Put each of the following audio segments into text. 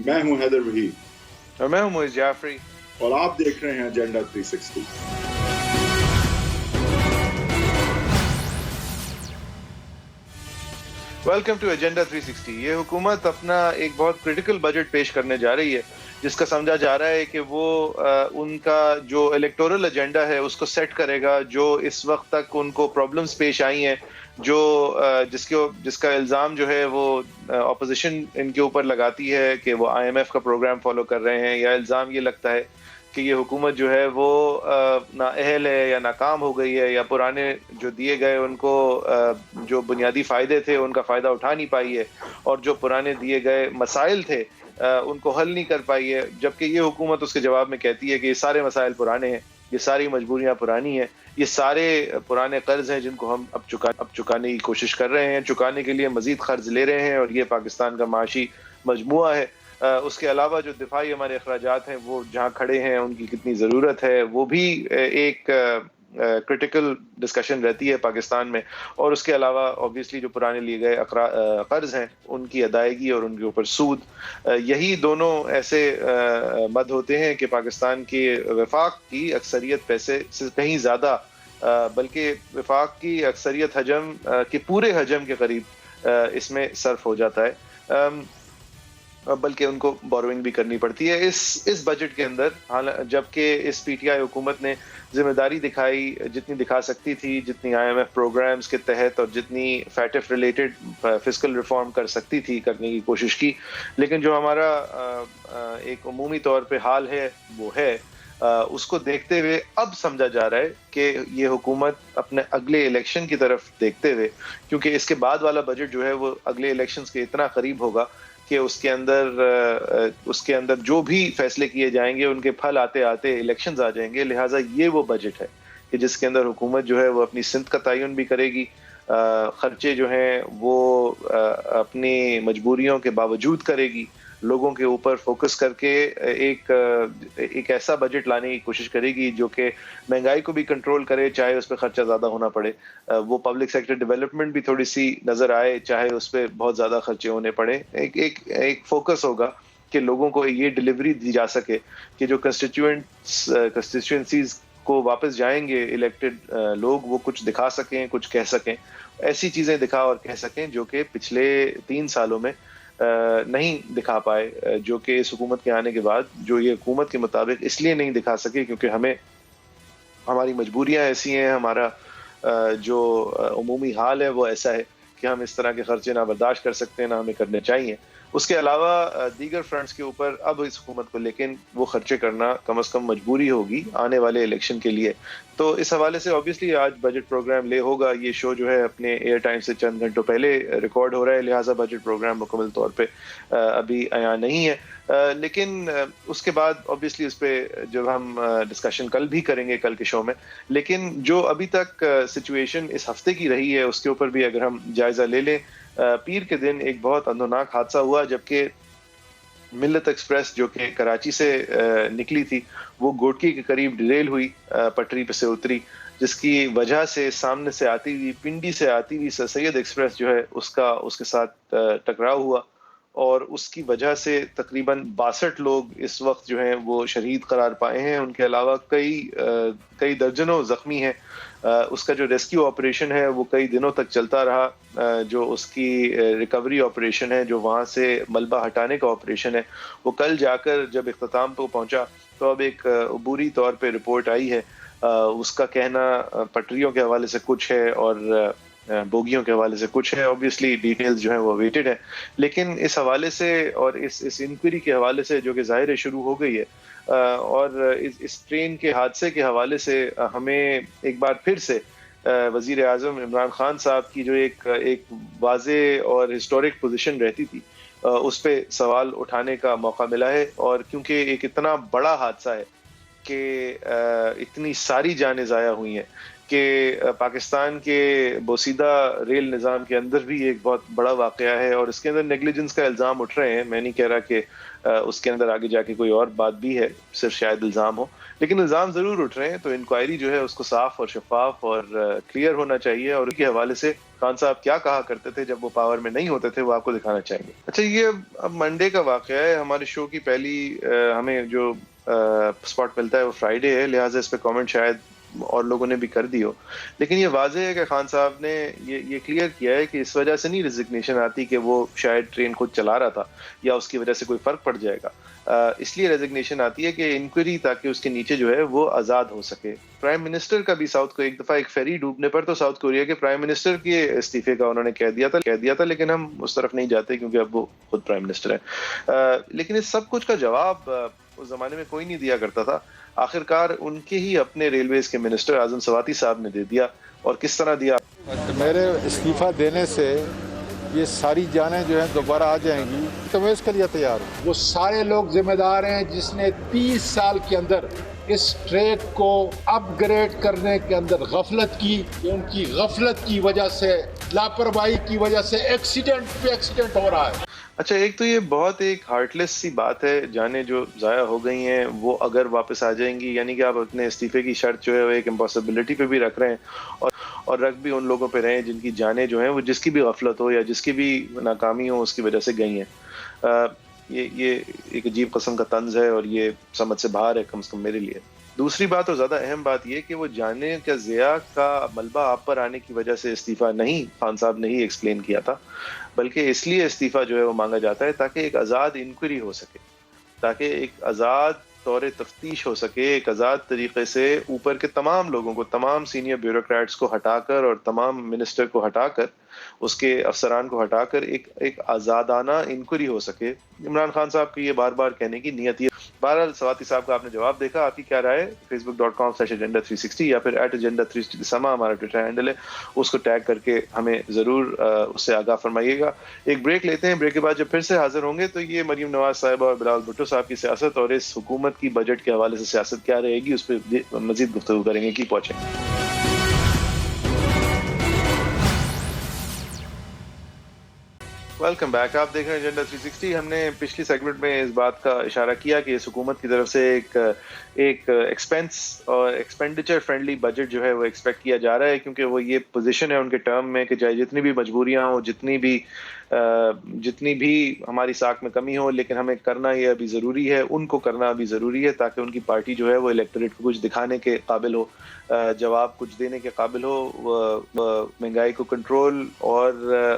میں ہوں حیدر وحید اور میں ہوں معیز جعفری، اور آپ دیکھ رہے ہیں ایجنڈا 360۔ Welcome to agenda 360۔ یہ حکومت اپنا ایک بہت کریٹیکل بجٹ پیش کرنے جا رہی ہے، جس کا سمجھا جا رہا ہے کہ وہ ان کا جو الیکٹورل ایجنڈا ہے اس کو سیٹ کرے گا، جو اس وقت تک ان کو پرابلمز پیش آئی ہیں، جو جس کا الزام جو ہے وہ اپوزیشن ان کے اوپر لگاتی ہے کہ وہ IMF کا پروگرام فالو کر رہے ہیں، یا الزام یہ لگتا ہے کہ یہ حکومت جو ہے وہ نااہل ہے یا ناکام ہو گئی ہے، یا پرانے جو دیے گئے ان کو جو بنیادی فائدے تھے ان کا فائدہ اٹھا نہیں پائی ہے، اور جو پرانے دیے گئے مسائل تھے ان کو حل نہیں کر پائی ہے۔ جبکہ یہ حکومت اس کے جواب میں کہتی ہے کہ یہ سارے مسائل پرانے ہیں، یہ ساری مجبوریاں پرانی ہیں، یہ سارے پرانے قرض ہیں جن کو ہم اب چکانے کی کوشش کر رہے ہیں، چکانے کے لیے مزید قرض لے رہے ہیں، اور یہ پاکستان کا معاشی مجموعہ ہے۔ اس کے علاوہ جو دفاعی ہمارے اخراجات ہیں وہ جہاں کھڑے ہیں ان کی کتنی ضرورت ہے، وہ بھی ایک کرٹیکل ڈسکشن رہتی ہے پاکستان میں۔ اور اس کے علاوہ اوبیسلی جو پرانے لیے گئے قرض ہیں ان کی ادائیگی اور ان کے اوپر سود، یہی دونوں ایسے مد ہوتے ہیں کہ پاکستان کی وفاق کی اکثریت پیسے سے کہیں زیادہ، بلکہ وفاق کی اکثریت حجم کے پورے حجم کے قریب اس میں صرف ہو جاتا ہے، بلکہ ان کو بوروئنگ بھی کرنی پڑتی ہے اس بجٹ کے اندر۔ جبکہ اس PTI حکومت نے ذمہ داری دکھائی جتنی دکھا سکتی تھی، جتنی IMF پروگرامز کے تحت اور جتنی فیٹف ریلیٹڈ فسکل ریفارم کر سکتی تھی کرنے کی کوشش کی، لیکن جو ہمارا ایک عمومی طور پہ حال ہے وہ ہے، اس کو دیکھتے ہوئے اب سمجھا جا رہا ہے کہ یہ حکومت اپنے اگلے الیکشن کی طرف دیکھتے ہوئے، کیونکہ اس کے بعد والا بجٹ جو ہے وہ اگلے الیکشنز کے اتنا قریب ہوگا کہ اس کے اندر جو بھی فیصلے کیے جائیں گے ان کے پھل آتے آتے الیکشنز آ جائیں گے۔ لہٰذا یہ وہ بجٹ ہے کہ جس کے اندر حکومت جو ہے وہ اپنی سمت کا تعین بھی کرے گی، خرچے جو ہیں وہ اپنی مجبوریوں کے باوجود کرے گی، لوگوں کے اوپر فوکس کر کے ایک ایسا بجٹ لانے کی کوشش کرے گی جو کہ مہنگائی کو بھی کنٹرول کرے، چاہے اس پہ خرچہ زیادہ ہونا پڑے، وہ پبلک سیکٹر ڈیولپمنٹ بھی تھوڑی سی نظر آئے، چاہے اس پہ بہت زیادہ خرچے ہونے پڑے۔ ایک فوکس ہوگا کہ لوگوں کو یہ ڈیلیوری دی جا سکے کہ جو کنسٹیچوئنسیز کو واپس جائیں گے الیکٹڈ لوگ، وہ کچھ دکھا سکیں، کچھ کہہ سکیں، ایسی چیزیں دکھا اور کہہ سکیں جو کہ پچھلے 3 سالوں میں نہیں دکھا پائے، جو کہ اس حکومت کے آنے کے بعد جو یہ حکومت کے مطابق اس لیے نہیں دکھا سکے کیونکہ ہماری مجبوریاں ایسی ہیں، ہمارا جو عمومی حال ہے وہ ایسا ہے کہ ہم اس طرح کے خرچے نہ برداشت کر سکتے ہیں، نہ ہمیں کرنے چاہیے۔ اس کے علاوہ دیگر فرنٹس کے اوپر اب اس حکومت کو لیکن وہ خرچے کرنا کم از کم مجبوری ہوگی آنے والے الیکشن کے لیے۔ تو اس حوالے سے اوبیسلی آج بجٹ پروگرام لے ہوگا، یہ شو جو ہے اپنے ایئر ٹائم سے چند گھنٹوں پہلے ریکارڈ ہو رہا ہے، لہٰذا بجٹ پروگرام مکمل طور پہ ابھی عیاں نہیں ہے، لیکن اس کے بعد اوبیسلی اس پہ جب ہم ڈسکشن کل بھی کریں گے کل کے شو میں، لیکن جو ابھی تک سچویشن اس ہفتے کی رہی ہے اس کے اوپر بھی اگر ہم جائزہ لے لیں، پیر کے دن ایک بہت اندوناک حادثہ ہوا جبکہ ملت ایکسپریس جو کہ کراچی سے نکلی تھی وہ گوٹکی کے قریب ڈیریل ہوئی، پٹری پہ سے اتری، جس کی وجہ سے سامنے سے آتی ہوئی پنڈی سے آتی ہوئی سر سید ایکسپریس جو ہے اس کے ساتھ ٹکراؤ ہوا، اور اس کی وجہ سے تقریباً 62 لوگ اس وقت جو ہیں وہ شہید قرار پائے ہیں، ان کے علاوہ کئی درجنوں زخمی ہیں۔ اس کا جو ریسکیو آپریشن ہے وہ کئی دنوں تک چلتا رہا، جو اس کی ریکوری آپریشن ہے، جو وہاں سے ملبہ ہٹانے کا آپریشن ہے، وہ کل جا کر جب اختتام پہ پہنچا تو اب ایک عبوری طور پہ رپورٹ آئی ہے۔ اس کا کہنا پٹریوں کے حوالے سے کچھ ہے اور بوگیوں کے حوالے سے کچھ ہے، اوبیسلی ڈیٹیلز جو ہیں وہ ویٹڈ ہیں، لیکن اس حوالے سے اور اس انکوائری کے حوالے سے جو کہ ظاہر شروع ہو گئی ہے، اور اس ٹرین کے حادثے کے حوالے سے ہمیں ایک بار پھر سے وزیر اعظم عمران خان صاحب کی جو ایک واضح اور ہسٹورک پوزیشن رہتی تھی اس پہ سوال اٹھانے کا موقع ملا ہے، اور کیونکہ ایک اتنا بڑا حادثہ ہے کہ اتنی ساری جانیں ضائع ہوئی ہیں کہ پاکستان کے بوسیدہ ریل نظام کے اندر بھی ایک بہت بڑا واقعہ ہے اور اس کے اندر نیگلیجنس کا الزام اٹھ رہے ہیں. میں نہیں کہہ رہا کہ اس کے اندر آگے جا کے کوئی اور بات بھی ہے, صرف شاید الزام ہو, لیکن الزام ضرور اٹھ رہے ہیں. تو انکوائری جو ہے اس کو صاف اور شفاف اور کلیئر ہونا چاہیے, اور ان کے حوالے سے خان صاحب کیا کہا کرتے تھے جب وہ پاور میں نہیں ہوتے تھے وہ آپ کو دکھانا چاہیے. اچھا, یہ اب منڈے کا واقعہ ہے. ہمارے شو کی پہلی ہمیں جو اسپاٹ ملتا ہے وہ فرائیڈے ہے, لہٰذا اس پہ کامنٹ شاید اور لوگوں نے بھی کر دی ہو, لیکن یہ واضح ہے کہ خان صاحب نے یہ کلیئر کیا ہے کہ اس وجہ سے نہیں ریزگنیشن آتی کہ وہ شاید ٹرین خود چلا رہا تھا یا اس کی وجہ سے کوئی فرق پڑ جائے گا. اس لیے ریزگنیشن آتی ہے کہ انکوائری تاکہ اس کے نیچے جو ہے وہ آزاد ہو سکے. پرائم منسٹر کا بھی ساؤتھ کو ایک دفعہ ایک فیری ڈوبنے پر تو ساؤتھ کوریا کے پرائم منسٹر کے استعفے کا انہوں نے کہہ دیا تھا, لیکن ہم اس طرف نہیں جاتے کیونکہ اب وہ خود پرائم منسٹر ہے. لیکن اس سب کچھ کا جواب اس زمانے میں کوئی نہیں دیا کرتا تھا. آخرکار ان کے ہی اپنے ریلویز کے منسٹر اعظم سواتی صاحب نے دے دیا, اور کس طرح دیا. میرے استعفیٰ دینے سے یہ ساری جانیں جو ہیں دوبارہ آ جائیں گی تو میں اس کے لیے تیار ہوں. وہ سارے لوگ ذمہ دار ہیں جس نے 30 سال کے اندر اس ٹریک کو اپ گریڈ کرنے کے اندر غفلت کی. ان کی غفلت کی وجہ سے, لاپرواہی کی وجہ سے ایکسیڈنٹ پہ ایکسیڈنٹ ہو رہا ہے. اچھا, ایک تو یہ بہت ایک ہارٹ لیس سی بات ہے, جانیں جو ضائع ہو گئی ہیں وہ اگر واپس آ جائیں گی, یعنی کہ آپ اپنے استعفے کی شرط جو ہے وہ ایک امپاسبلٹی پہ بھی رکھ رہے ہیں, اور رکھ بھی ان لوگوں پہ رہے ہیں جن کی جانیں جو ہیں وہ جس کی بھی غفلت ہو یا جس کی بھی ناکامی ہو اس کی وجہ سے گئی ہیں. یہ ایک عجیب قسم کا طنز ہے اور یہ سمجھ سے باہر ہے, کم سے کم میرے لیے. دوسری بات اور زیادہ اہم بات یہ کہ وہ جانے کا ضیاء کا ملبہ آپ پر آنے کی وجہ سے استعفیٰ نہیں خان صاحب نے ہی ایکسپلین کیا تھا, بلکہ اس لیے استعفیٰ جو ہے وہ مانگا جاتا ہے تاکہ ایک آزاد انکوائری ہو سکے, تاکہ ایک آزاد طور تفتیش ہو سکے, ایک آزاد طریقے سے اوپر کے تمام لوگوں کو, تمام سینئر بیوروکریٹس کو ہٹا کر اور تمام منسٹر کو ہٹا کر, اس کے افسران کو ہٹا کر ایک آزادانہ انکوائری ہو سکے. عمران خان صاحب کی یہ بار بار کہنے کی نیت یہ. بہرحال سواتی صاحب کا آپ نے جواب دیکھا, آپ کی کیا رائے؟ facebook.com/agenda360 یا پھر @agenda360 سما ہمارا ٹویٹر ہینڈل ہے, اس کو ٹیگ کر کے ہمیں ضرور اس سے آگاہ فرمائیے گا. ایک بریک لیتے ہیں, بریک کے بعد جب پھر سے حاضر ہوں گے تو یہ مریم نواز صاحبہ اور بلاول بھٹو صاحب کی سیاست اور اس حکومت کی بجٹ کے حوالے سے سیاست کیا رہے گی اس پہ مزید گفتگو کریں گے. کی پہنچیں. ویلکم بیک, آپ دیکھ رہے ہیں ایجنڈا 360. ہم نے پچھلی سیگمنٹ میں اس بات کا اشارہ کیا کہ اس حکومت کی طرف سے ایک ایکسپینس اور ایکسپینڈیچر فرینڈلی بجٹ جو ہے وہ ایکسپیکٹ کیا جا رہا ہے, کیونکہ وہ یہ پوزیشن ہے ان کے ٹرم میں کہ چاہے جتنی بھی مجبوریاں ہوں, جتنی بھی ہماری ساکھ میں کمی ہو, لیکن ہمیں کرنا یہ ابھی ضروری ہے, ان کو کرنا ابھی ضروری ہے تاکہ ان کی پارٹی جو ہے وہ الیکٹوریٹ کو کچھ دکھانے کے قابل ہو, جواب کچھ دینے کے قابل ہو, مہنگائی کو کنٹرول اور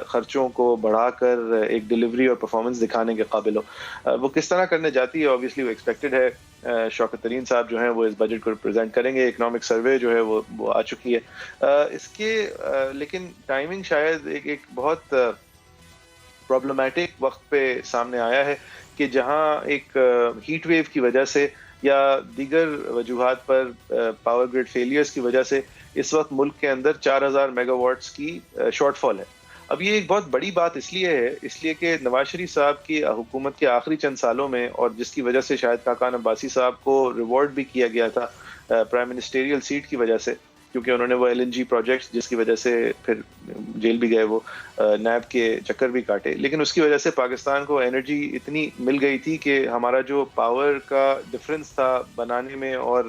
خرچوں کو بڑھا کر ایک ڈیلیوری اور پرفارمنس دکھانے کے قابل ہو. وہ کس طرح کرنے جاتی ہے آبویسلی وہ ایکسپیکٹڈ ہے. شوکت ترین صاحب جو ہیں وہ اس بجٹ کو ریپرزینٹ کریں گے. اکنامک سروے جو ہے وہ آ چکی ہے اس کے, لیکن ٹائمنگ شاید ایک بہت پرابلمٹک وقت پہ سامنے آیا ہے کہ جہاں ایک ہیٹ ویو کی وجہ سے یا دیگر وجوہات پر پاور گریڈ فیلیئرز کی وجہ سے اس وقت ملک کے اندر 4000 میگا واٹس کی شارٹ فال ہے. اب یہ ایک بہت بڑی بات اس لیے کہ نواز شریف صاحب کی حکومت کے آخری چند سالوں میں, اور جس کی وجہ سے شاہد خاقان عباسی صاحب کو ریوارڈ بھی کیا گیا تھا پرائم منسٹریل سیٹ کی وجہ سے, کیونکہ انہوں نے وہ LNG پروجیکٹس جس کی وجہ سے پھر جیل بھی گئے, وہ نیب کے چکر بھی کاٹے, لیکن اس کی وجہ سے پاکستان کو انرجی اتنی مل گئی تھی کہ ہمارا جو پاور کا ڈفرنس تھا بنانے میں اور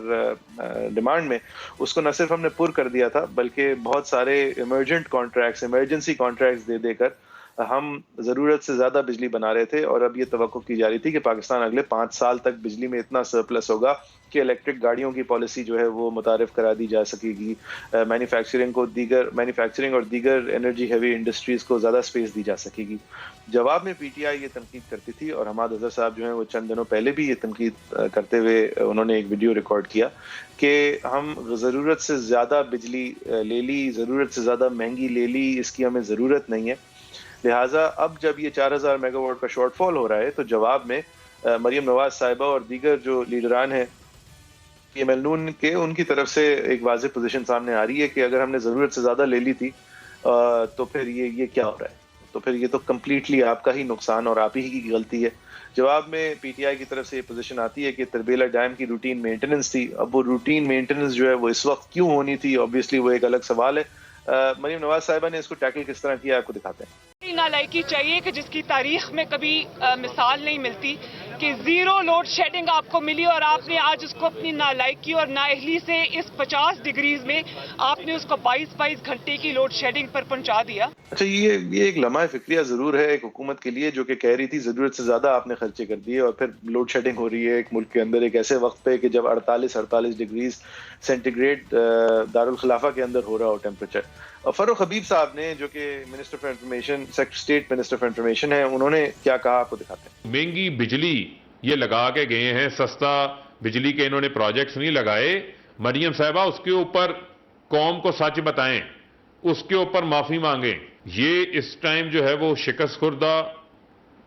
ڈیمانڈ میں, اس کو نہ صرف ہم نے پر کر دیا تھا بلکہ بہت سارے ایمرجنسی کانٹریکٹس دے کر ہم ضرورت سے زیادہ بجلی بنا رہے تھے. اور اب یہ توقع کی جا رہی تھی کہ پاکستان اگلے 5 سال تک بجلی میں اتنا سرپلس ہوگا کہ الیکٹرک گاڑیوں کی پالیسی جو ہے وہ متعارف کرا دی جا سکے گی, مینوفیکچرنگ اور دیگر انرجی ہیوی انڈسٹریز کو زیادہ سپیس دی جا سکے گی. جواب میں PTI یہ تنقید کرتی تھی, اور حماد اظہر صاحب جو ہیں وہ چند دنوں پہلے بھی یہ تنقید کرتے ہوئے انہوں نے ایک ویڈیو ریکارڈ کیا کہ ہم ضرورت سے زیادہ بجلی لے لی, ضرورت سے زیادہ مہنگی لے لی, اس کی ہمیں ضرورت نہیں ہے. لہٰذا اب جب یہ 4000 میگا واٹ کا شارٹ فال ہو رہا ہے تو جواب میں مریم نواز صاحبہ اور دیگر جو لیڈران ہیں PML کے, ان کی طرف سے ایک واضح پوزیشن سامنے آ رہی ہے کہ اگر ہم نے ضرورت سے زیادہ لے لی تھی تو پھر یہ کیا ہو رہا ہے. تو پھر یہ تو کمپلیٹلی آپ کا ہی نقصان اور آپ ہی کی غلطی ہے. جواب میں پی ٹی آئی کی طرف سے یہ پوزیشن آتی ہے کہ تربیلا ڈیم کی روٹین مینٹیننس تھی. اب وہ روٹین مینٹیننس جو ہے وہ اس وقت کیوں ہونی تھی، obviously وہ ایک الگ سوال ہے. مریم نواز صاحبہ نے اس کو ٹیکل کس طرح کیا، آپ کو دکھاتے ہیں. نالائکی چاہیے کہ جس کی تاریخ میں کبھی مثال نہیں ملتی کہ زیرو لوڈ شیڈنگ آپ کو ملی اور آپ نے آج اس کو اپنی نالائکی اور نااہلی سے اس 50 ڈگریز میں آپ نے اس کو 22 گھنٹے کی لوڈ شیڈنگ پر پہنچا دیا. اچھا، یہ ایک لمحہ فکریہ ضرور ہے ایک حکومت کے لیے جو کہ کہہ رہی تھی ضرورت سے زیادہ آپ نے خرچے کر دیے، اور پھر لوڈ شیڈنگ ہو رہی ہے ایک ملک کے اندر ایک ایسے وقت پہ کہ جب 48 ڈگریز سینٹی گریڈ دارالخلافہ کے اندر ہو رہا ہو ٹیمپریچر. فاروق حبیب صاحب نے جو کہ minister for information, state minister for information ہیں، انہوں نے کیا کہا آپ کو دکھاتے ہیں. مہنگی بجلی یہ لگا کے گئے ہیں، سستا بجلی کے انہوں نے پروجیکٹس نہیں لگائے. مریم صاحبہ اس کے اوپر قوم کو سچ بتائیں، اس کے اوپر معافی مانگیں. یہ اس ٹائم جو ہے وہ شکست خوردہ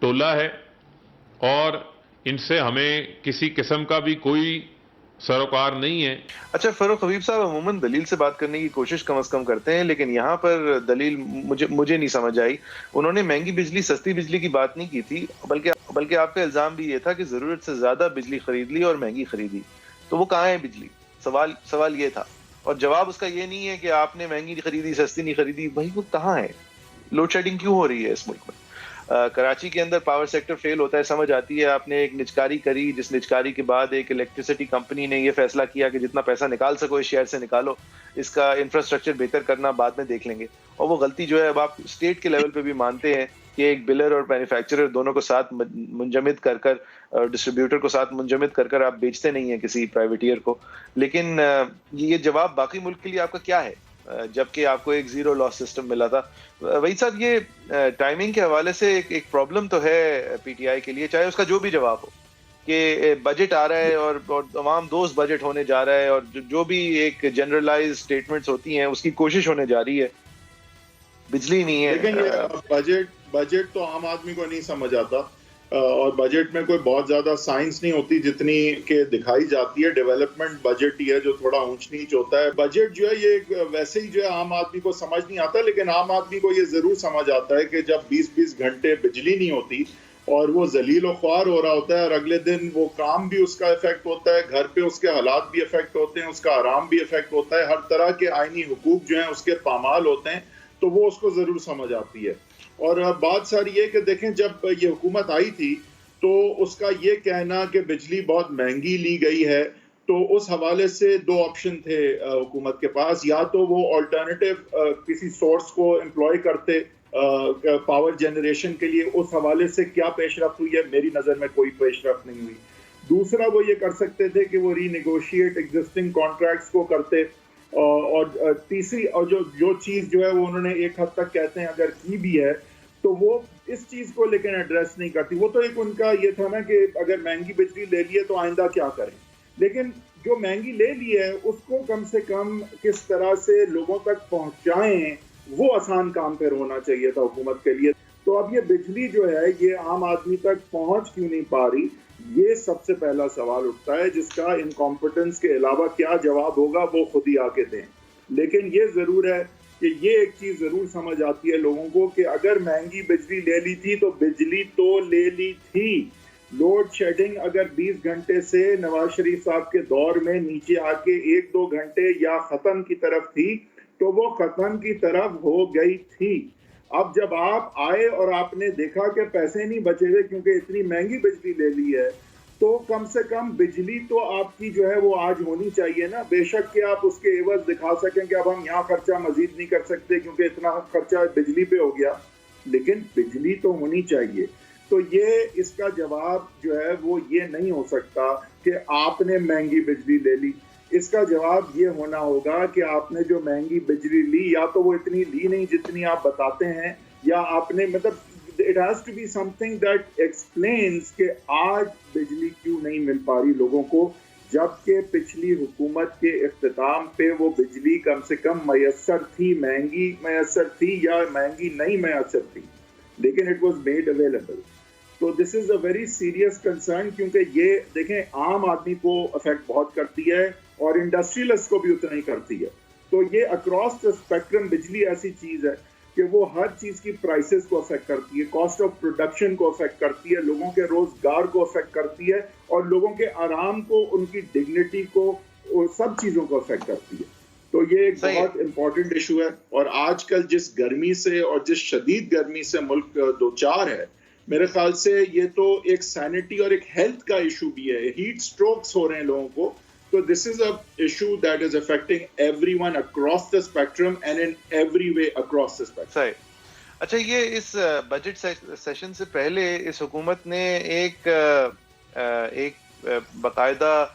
ٹولہ ہے اور ان سے ہمیں کسی قسم کا بھی کوئی سروکار نہیں ہے. اچھا، فاروق حبیب صاحب عموماً دلیل سے بات کرنے کی کوشش کم از کم کرتے ہیں، لیکن یہاں پر دلیل مجھے نہیں سمجھ آئی. انہوں نے مہنگی بجلی سستی بجلی کی بات نہیں کی تھی، بلکہ آپ کا الزام بھی یہ تھا کہ ضرورت سے زیادہ بجلی خرید لی اور مہنگی خریدی. تو وہ کہاں ہے بجلی؟ سوال یہ تھا، اور جواب اس کا یہ نہیں ہے کہ آپ نے مہنگی خریدی سستی نہیں خریدی. بھائی وہ کہاں ہے؟ لوڈ شیڈنگ کیوں ہو رہی ہے اس ملک میں؟ کراچی کے اندر پاور سیکٹر فیل ہوتا ہے، سمجھ آتی ہے. آپ نے ایک نجکاری کری، جس نجکاری کے بعد ایک الیکٹریسٹی کمپنی نے یہ فیصلہ کیا کہ جتنا پیسہ نکال سکو اس شہر سے نکالو، اس کا انفراسٹرکچر بہتر کرنا بعد میں دیکھ لیں گے. اور وہ غلطی جو ہے اب آپ اسٹیٹ کے لیول پہ بھی مانتے ہیں کہ ایک بلر اور مینوفیکچرر دونوں کو ساتھ منجمد کر ڈسٹریبیوٹر کو ساتھ منجمد کر آپ بیچتے نہیں ہیں کسی پرائیویٹئر کو. لیکن یہ جواب باقی ملک کے لیے آپ کا کیا ہے جبکہ آپ کو ایک زیرو لاس سسٹم ملا تھا؟ وحید صاحب، یہ ٹائمنگ کے حوالے سے ایک پرابلم تو ہے پی ٹی آئی کے لیے، چاہے اس کا جو بھی جواب ہو کہ بجٹ آ رہا ہے اور عوام دوست بجٹ ہونے جا رہا ہے، اور جو بھی ایک جنرلائز سٹیٹمنٹس ہوتی ہیں اس کی کوشش ہونے جا رہی ہے، بجلی نہیں ہے. لیکن یہ بجٹ تو عام آدمی کو نہیں سمجھ آتا، اور بجٹ میں کوئی بہت زیادہ سائنس نہیں ہوتی جتنی کہ دکھائی جاتی ہے. ڈیولپمنٹ بجٹ ہی ہے جو تھوڑا اونچ نیچ ہوتا ہے. بجٹ جو ہے یہ ویسے ہی جو ہے عام آدمی کو سمجھ نہیں آتا، لیکن عام آدمی کو یہ ضرور سمجھ آتا ہے کہ جب 20 گھنٹے بجلی نہیں ہوتی اور وہ ذلیل و خوار ہو رہا ہوتا ہے، اور اگلے دن وہ کام بھی اس کا افیکٹ ہوتا ہے، گھر پہ اس کے حالات بھی افیکٹ ہوتے ہیں، اس کا آرام بھی افیکٹ ہوتا ہے، ہر طرح کے آئینی حقوق جو ہیں اس کے پامال ہوتے ہیں، تو وہ اس کو ضرور سمجھ آتی ہے. اور بات ساری یہ کہ دیکھیں جب یہ حکومت آئی تھی تو اس کا یہ کہنا کہ بجلی بہت مہنگی لی گئی ہے، تو اس حوالے سے دو آپشن تھے حکومت کے پاس. یا تو وہ آلٹرنیٹیو کسی سورس کو امپلوائے کرتے پاور جنریشن کے لیے. اس حوالے سے کیا پیش رفت ہوئی ہے؟ میری نظر میں کوئی پیش رفت نہیں ہوئی. دوسرا وہ یہ کر سکتے تھے کہ وہ ری نیگوشیٹ ایگزسٹنگ کانٹریکٹس کو کرتے. اور تیسری اور جو چیز جو ہے وہ انہوں نے ایک حد تک کہتے ہیں اگر کی بھی ہے تو وہ اس چیز کو لیکن ایڈریس نہیں کرتی. وہ تو ایک ان کا یہ تھا نا کہ اگر مہنگی بجلی لے لی ہے تو آئندہ کیا کریں، لیکن جو مہنگی لے لی ہے اس کو کم سے کم کس طرح سے لوگوں تک پہنچائیں، وہ آسان کام پھر ہونا چاہیے تھا حکومت کے لیے. تو اب یہ بجلی جو ہے یہ عام آدمی تک پہنچ کیوں نہیں پا رہی، یہ سب سے پہلا سوال اٹھتا ہے، جس کا انکمپٹنس کے علاوہ کیا جواب ہوگا وہ خود ہی آ کے دیں. لیکن یہ ضرور ہے کہ یہ ایک چیز ضرور سمجھ آتی ہے لوگوں کو کہ اگر مہنگی بجلی لے لی تھی تو بجلی تو لے لی تھی. لوڈ شیڈنگ اگر 20 گھنٹے سے نواز شریف صاحب کے دور میں نیچے آ کے 1-2 گھنٹے یا ختم کی طرف تھی تو وہ ختم کی طرف ہو گئی تھی. اب جب آپ آئے اور آپ نے دیکھا کہ پیسے نہیں بچے ہوئے کیونکہ اتنی مہنگی بجلی لے لی ہے، تو کم سے کم بجلی تو آپ کی جو ہے وہ آج ہونی چاہیے نا. بے شک کہ آپ اس کے عوض دکھا سکیں کہ اب ہم یہاں خرچہ مزید نہیں کر سکتے کیونکہ اتنا خرچہ بجلی پہ ہو گیا، لیکن بجلی تو ہونی چاہیے. تو یہ اس کا جواب جو ہے وہ یہ نہیں ہو سکتا کہ آپ نے مہنگی بجلی لے لی. اس کا جواب یہ ہونا ہوگا کہ آپ نے جو مہنگی بجلی لی یا تو وہ اتنی لی نہیں جتنی آپ بتاتے ہیں، یا آپ نے مطلب it has to be something that explains کہ آج بجلی کیوں نہیں مل پا رہی لوگوں کو، جبکہ پچھلی حکومت کے اختتام پہ وہ بجلی کم سے کم میسر تھی، مہنگی میسر تھی یا مہنگی نہیں میسر تھی، لیکن it was made available. تو دس از اے ویری سیریس کنسرن، کیونکہ یہ دیکھیں عام آدمی کو افیکٹ بہت کرتی ہے اور انڈسٹریلسٹ کو بھی اتنا ہی کرتی ہے. تو یہ اکراس دا اسپیکٹرم بجلی ایسی چیز ہے. کہ وہ ہر چیز کی پرائسز کو افیکٹ کرتی ہے, کاسٹ آف پروڈکشن کو افیکٹ کرتی ہے, لوگوں کے روزگار کو افیکٹ کرتی ہے, اور لوگوں کے آرام کو, ان کی ڈگنیٹی کو, سب چیزوں کو افیکٹ کرتی ہے. تو یہ ایک بہت امپورٹنٹ ایشو ہے. اور آج کل جس گرمی سے اور جس شدید گرمی سے ملک دوچار ہے, میرے خیال سے یہ تو ایک سینٹی اور ایک ہیلتھ کا ایشو بھی ہے. ہیٹ سٹروکس ہو رہے ہیں لوگوں کو. So this is a issue that is affecting everyone across the spectrum and in every way across the spectrum. صحیح. اچھا, یہ اس بجٹ سیشن سے پہلے اس حکومت نے ایک باقاعدہ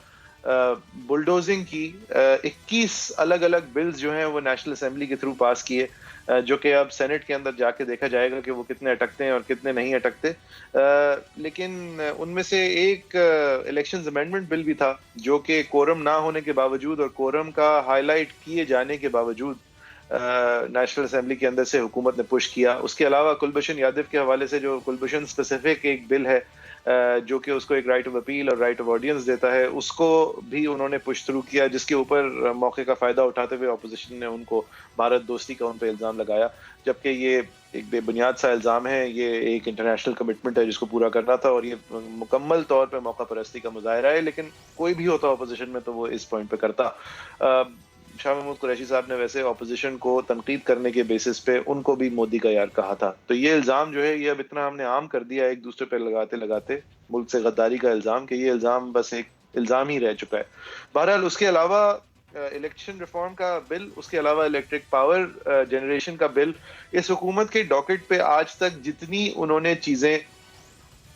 بلڈوزنگ کی 21 الگ الگ بلز جو ہیں وہ نیشنل اسمبلی کے تھرو پاس کیے, جو کہ اب سینٹ کے اندر جا کے دیکھا جائے گا کہ وہ کتنے اٹکتے ہیں اور کتنے نہیں اٹکتے. لیکن ان میں سے ایک الیکشنز امینڈمنٹ بل بھی تھا جو کہ کورم نہ ہونے کے باوجود اور کورم کا ہائی لائٹ کیے جانے کے باوجود نیشنل اسمبلی کے اندر سے حکومت نے پش کیا. اس کے علاوہ کلبھوشن یادو کے حوالے سے جو کلبھوشن اسپیسیفک ایک بل ہے جو کہ اس کو ایک رائٹ آف اپیل اور رائٹ آف آڈینس دیتا ہے, اس کو بھی انہوں نے پش تھرو کیا, جس کے اوپر موقع کا فائدہ اٹھاتے ہوئے اپوزیشن نے ان کو بھارت دوستی کا ان پہ الزام لگایا, جبکہ یہ ایک بے بنیاد سا الزام ہے. یہ ایک انٹرنیشنل کمٹمنٹ ہے جس کو پورا کرنا تھا, اور یہ مکمل طور پہ موقع پرستی کا مظاہرہ ہے. لیکن کوئی بھی ہوتا اپوزیشن میں تو وہ اس پوائنٹ پہ کرتا. شاہ محمود قریشی صاحب نے ویسے اپوزیشن کو تنقید کرنے کے بیسس پہ ان کو بھی مودی کا یار کہا تھا. تو یہ الزام جو ہے یہ اب اتنا ہم نے عام کر دیا ایک دوسرے پہ لگاتے ملک سے غداری کا الزام, کہ یہ الزام بس ایک الزام ہی رہ چکا ہے. بہرحال اس کے علاوہ الیکشن ریفارم کا بل, اس کے علاوہ الیکٹرک پاور جنریشن کا بل, اس حکومت کے ڈاکٹ پہ آج تک جتنی انہوں نے چیزیں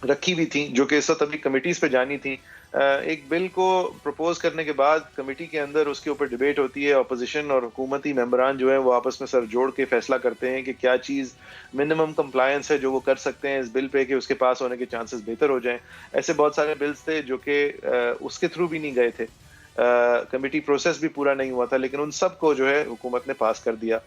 رکھی ہوئی تھیں جو کہ اس وقت ابھی کمیٹیز پہ جانی تھیں, ایک بل کو پروپوز کرنے کے بعد کمیٹی کے اندر اس کے اوپر ڈیبیٹ ہوتی ہے. اپوزیشن اور حکومتی ممبران جو ہیں وہ آپس میں سر جوڑ کے فیصلہ کرتے ہیں کہ کیا چیز منیمم کمپلائنس ہے جو وہ کر سکتے ہیں اس بل پہ کہ اس کے پاس ہونے کے چانسز بہتر ہو جائیں. ایسے بہت سارے بلز تھے جو کہ اس کے تھرو بھی نہیں گئے تھے, کمیٹی پروسیس بھی پورا نہیں ہوا تھا, لیکن ان سب کو جو ہے حکومت نے پاس کر دیا.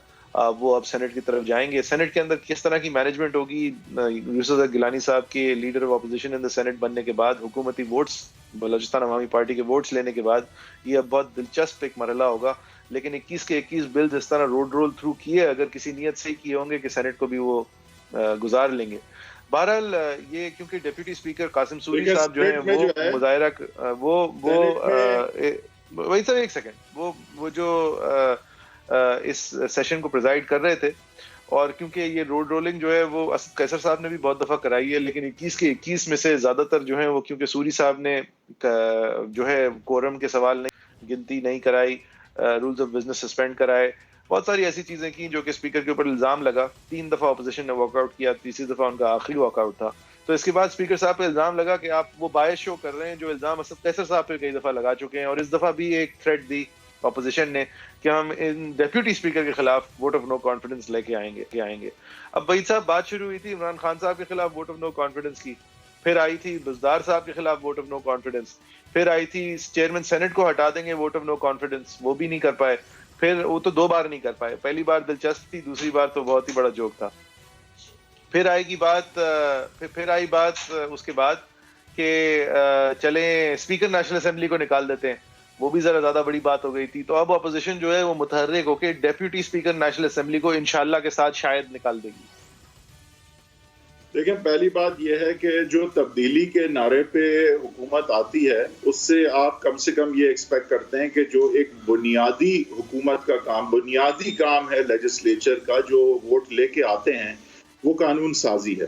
وہ اب سینٹ کی طرف جائیں گے. سینٹ کے اندر کس طرح کی مینجمنٹ ہوگی, یوسف گیلانی صاحب کے leader of opposition in the Senate بننے کے بعد, حکومتی ووٹس بلوچستان عوامی پارٹی کے ووٹس لینے کے بعد, یہ اب بہت دلچسپ ایک مرحلہ ہوگا. لیکن 21 کے 21 بلز اس طرح رول تھرو کیے, اگر کسی نیت سے ہی کیے ہوں گے کہ سینٹ کو بھی وہ گزار لیں گے. بہرحال یہ کیونکہ ڈپٹی اسپیکر قاسم سوری صاحب جو ہیں وہ مظاہرہ وہی سر ایک سیکنڈ وہ جو اس سیشن کو پریزائڈ کر رہے تھے, اور کیونکہ یہ روڈ رولنگ جو ہے وہ اسد قیصر صاحب نے بھی بہت دفعہ کرائی ہے, لیکن 21 کے 21 میں سے زیادہ تر جو ہیں وہ کیونکہ سوری صاحب نے جو ہے کورم کے سوال نہیں گنتی نہیں کرائی, رولز آف بزنس سسپینڈ کرائے, بہت ساری ایسی چیزیں کی جو کہ اسپیکر کے اوپر الزام لگا. 3 دفعہ اپوزیشن نے واک آؤٹ کیا, تیسری دفعہ ان کا آخری واک آؤٹ تھا. تو اس کے بعد اسپیکر صاحب پہ الزام لگا کہ آپ وہ باعث شو کر رہے ہیں جو الزام اسد قیصر صاحب پہ کئی دفعہ لگا چکے ہیں, اور اس دفعہ بھی ایک تھریٹ دی اپوزیشن نے کہ ہم ان ڈیپیوٹی اسپیکر کے خلاف ووٹ آف نو کانفیڈنس لے کے آئیں گے. اب وحید صاحب بات شروع ہوئی تھی عمران خان صاحب کے خلاف ووٹ آف نو کانفیڈنس کی, پھر آئی تھی بزدار صاحب کے خلاف ووٹ آف نو کانفیڈنس, پھر آئی تھی چیئرمین سینٹ کو ہٹا دیں گے ووٹ آف نو کانفیڈنس, وہ بھی نہیں کر پائے. پھر وہ تو 2 بار نہیں کر پائے, پہلی بار دلچسپ تھی, دوسری بار تو بہت ہی بڑا جوک تھا. پھر آئی بات اس کے بعد کہ چلیں اسپیکر نیشنل اسمبلی کو نکال دیتے ہیں, وہ بھی ذرا زیادہ بڑی بات ہو گئی تھی. تو اب اپوزیشن جو ہے وہ متحرک ہو کے ڈیپیوٹی اسپیکر نیشنل اسمبلی کو انشاءاللہ کے ساتھ شاید نکال دے گی. دیکھیں, پہلی بات یہ ہے کہ جو تبدیلی کے نعرے پہ حکومت آتی ہے اس سے آپ کم سے کم یہ ایکسپیکٹ کرتے ہیں کہ جو ایک بنیادی حکومت کا کام, بنیادی کام ہے لیجسلیچر کا, جو ووٹ لے کے آتے ہیں وہ قانون سازی ہے.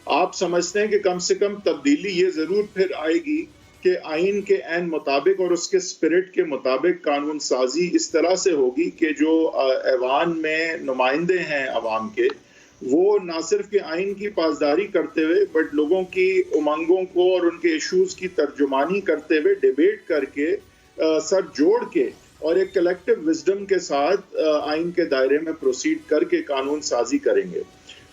آپ سمجھتے ہیں کہ کم سے کم تبدیلی یہ ضرور پھر آئے گی کہ آئین کے عین مطابق اور اس کے اسپرٹ کے مطابق قانون سازی اس طرح سے ہوگی کہ جو ایوان میں نمائندے ہیں عوام کے, وہ نہ صرف کہ آئین کی پاسداری کرتے ہوئے بٹ لوگوں کی امنگوں کو اور ان کے ایشوز کی ترجمانی کرتے ہوئے ڈیبیٹ کر کے سر جوڑ کے اور ایک کلیکٹیو وزڈم کے ساتھ آئین کے دائرے میں پروسیڈ کر کے قانون سازی کریں گے.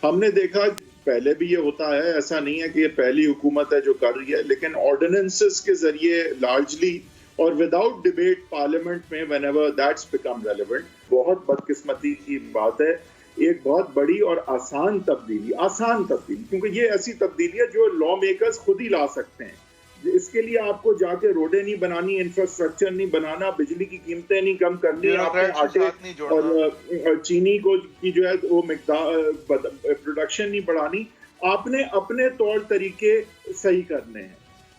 ہم نے دیکھا پہلے بھی یہ ہوتا ہے, ایسا نہیں ہے کہ یہ پہلی حکومت ہے جو کر رہی ہے, لیکن آرڈیننسز کے ذریعے لارجلی اور وداؤٹ ڈیبیٹ پارلیمنٹ میں when ever that's become relevant. بہت بدقسمتی کی بات ہے, ایک بہت بڑی اور آسان تبدیلی کیونکہ یہ ایسی تبدیلی ہے جو لا میکرز خود ہی لا سکتے ہیں. اس کے لیے آپ کو جا کے روڈیں نہیں بنانی, انفراسٹرکچر نہیں بنانا, بجلی کی قیمتیں نہیں کم کرنی, آپ نے آٹے اور چینی کو کی جو ہے وہ مقدار پروڈکشن نہیں بڑھانی, آپ نے اپنے طور طریقے صحیح کرنے ہیں.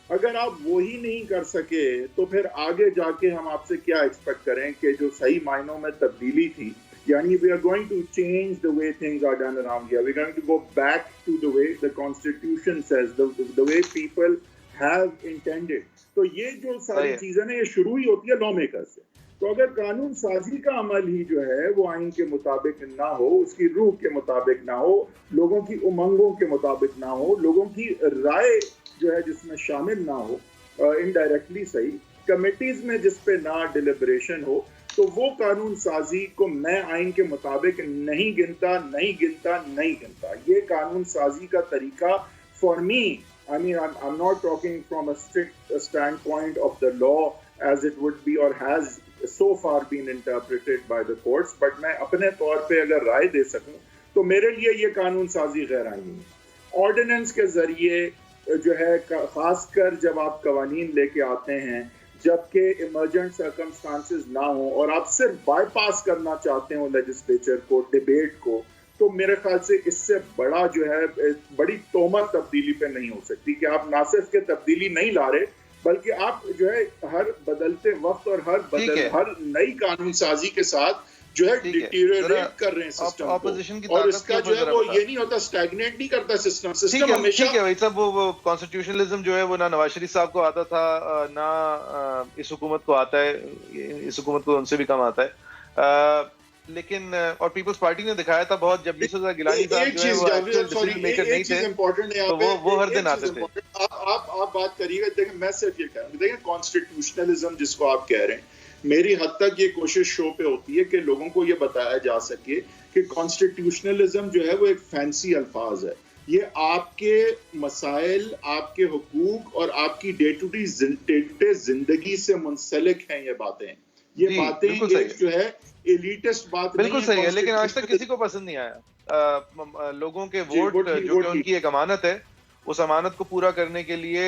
اگر آپ وہی نہیں کر سکے تو پھر آگے جا کے ہم آپ سے کیا ایکسپیکٹ کریں کہ جو صحیح معنوں میں تبدیلی تھی, یعنی we are going to change the way things are done around here. We're going to go back to the way the constitution says, the way people have intended. تو یہ جو ساری چیزیں نا یہ شروع ہی ہوتی ہے لا میکر سے. تو اگر قانون سازی کا عمل ہی جو ہے وہ آئین کے مطابق نہ ہو, اس کی روح کے مطابق نہ ہو, لوگوں کی امنگوں کے مطابق نہ ہو, لوگوں کی رائے جو ہے جس میں شامل نہ ہو, انڈائریکٹلی صحیح کمیٹیز میں جس پہ نہ ڈیلیبریشن ہو, تو وہ قانون سازی کو میں آئین کے مطابق نہیں گنتا. یہ قانون سازی کا طریقہ for me, I mean, I'm not talking from a strict standpoint of the law as it would be or has so far been interpreted by the courts, but میں اپنے طور پہ اگر رائے دے سکوں تو میرے لیے یہ قانون سازی غیر آئینی ہے. آرڈیننس کے ذریعے جو ہے, خاص کر جب آپ قوانین لے کے آتے ہیں جبکہ ایمرجنٹ سرکمسٹانسز نہ ہوں اور آپ صرف بائی پاس کرنا چاہتے ہوں لیجسلیچر کو, ڈیبیٹ کو, تو میرے خیال سے اس سے بڑا جو ہے بڑی تومت تبدیلی پہ نہیں ہو سکتی کہ آپ نہ صرف کہ تبدیلی نہیں لا رہے بلکہ آپ جو ہے ہر بدلتے وقت اور ہر نئی قانون سازی کے ساتھ جو ہے ڈیٹیریٹ کر رہے ہیں سسٹم کو, اور اس کا جو ہے وہ یہ نہیں ہوتا, اسٹیگنیٹ نہیں کرتا سسٹم ہمیشہ. ٹھیک ہے بھائی صاحب, وہ کانسٹیٹیوشنلزم جو ہے وہ نہ نواز شریف صاحب کو آتا تھا نہ اس حکومت کو آتا ہے, اس حکومت کو ان سے بھی کم آتا ہے, لیکن اور پیپلز پارٹی نے دکھایا تھا بہت, جب یوسف زئی گیلانی صاحب جو ہے وہ ایکچوئل ڈیسیژن میکر نہیں تھے تو وہ ہر دن آتے تھے. آپ بات کریے گا, دیکھیں میں صرف یہ کہہ رہا ہوں, دیکھیں کانسٹیٹیوشنلزم جس کو آپ کہہ رہے ہیں, میری حد تک یہ کوشش شو پہ ہوتی ہے کہ لوگوں کو یہ بتایا جا سکے کہ کانسٹیٹیوشنلزم جو ہے وہ ایک فینسی الفاظ ہے. یہ آپ کے مسائل, آپ کے حقوق اور آپ کی ڈے ٹو ڈے زندگی سے منسلک ہیں یہ باتیں. یہ باتیں ایک جو ہے ایلیٹسٹ بات نہیں ہے. بالکل صحیح ہے, لیکن آج تک کسی کو پسند نہیں آیا. لوگوں کے ووٹ جو کہ ان کی ایک امانت ہے, اس امانت کو پورا کرنے کے لیے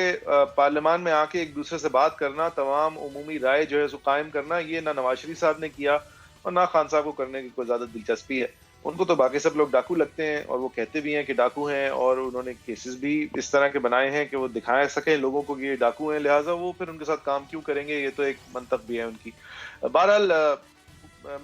پارلیمان میں آ کے ایک دوسرے سے بات کرنا, تمام عمومی رائے جو ہے اس کو قائم کرنا, یہ نہ نواز شریف صاحب نے کیا اور نہ خان صاحب کو کرنے کی کوئی زیادہ دلچسپی ہے. ان کو تو باقی سب لوگ ڈاکو لگتے ہیں اور وہ کہتے بھی ہیں کہ ڈاکو ہیں, اور انہوں نے کیسز بھی اس طرح کے بنائے ہیں کہ وہ دکھا سکیں لوگوں کو کہ یہ ڈاکو ہیں, لہٰذا وہ پھر ان کے ساتھ کام کیوں کریں گے, یہ تو ایک منطق بھی ہے ان کی. بہرحال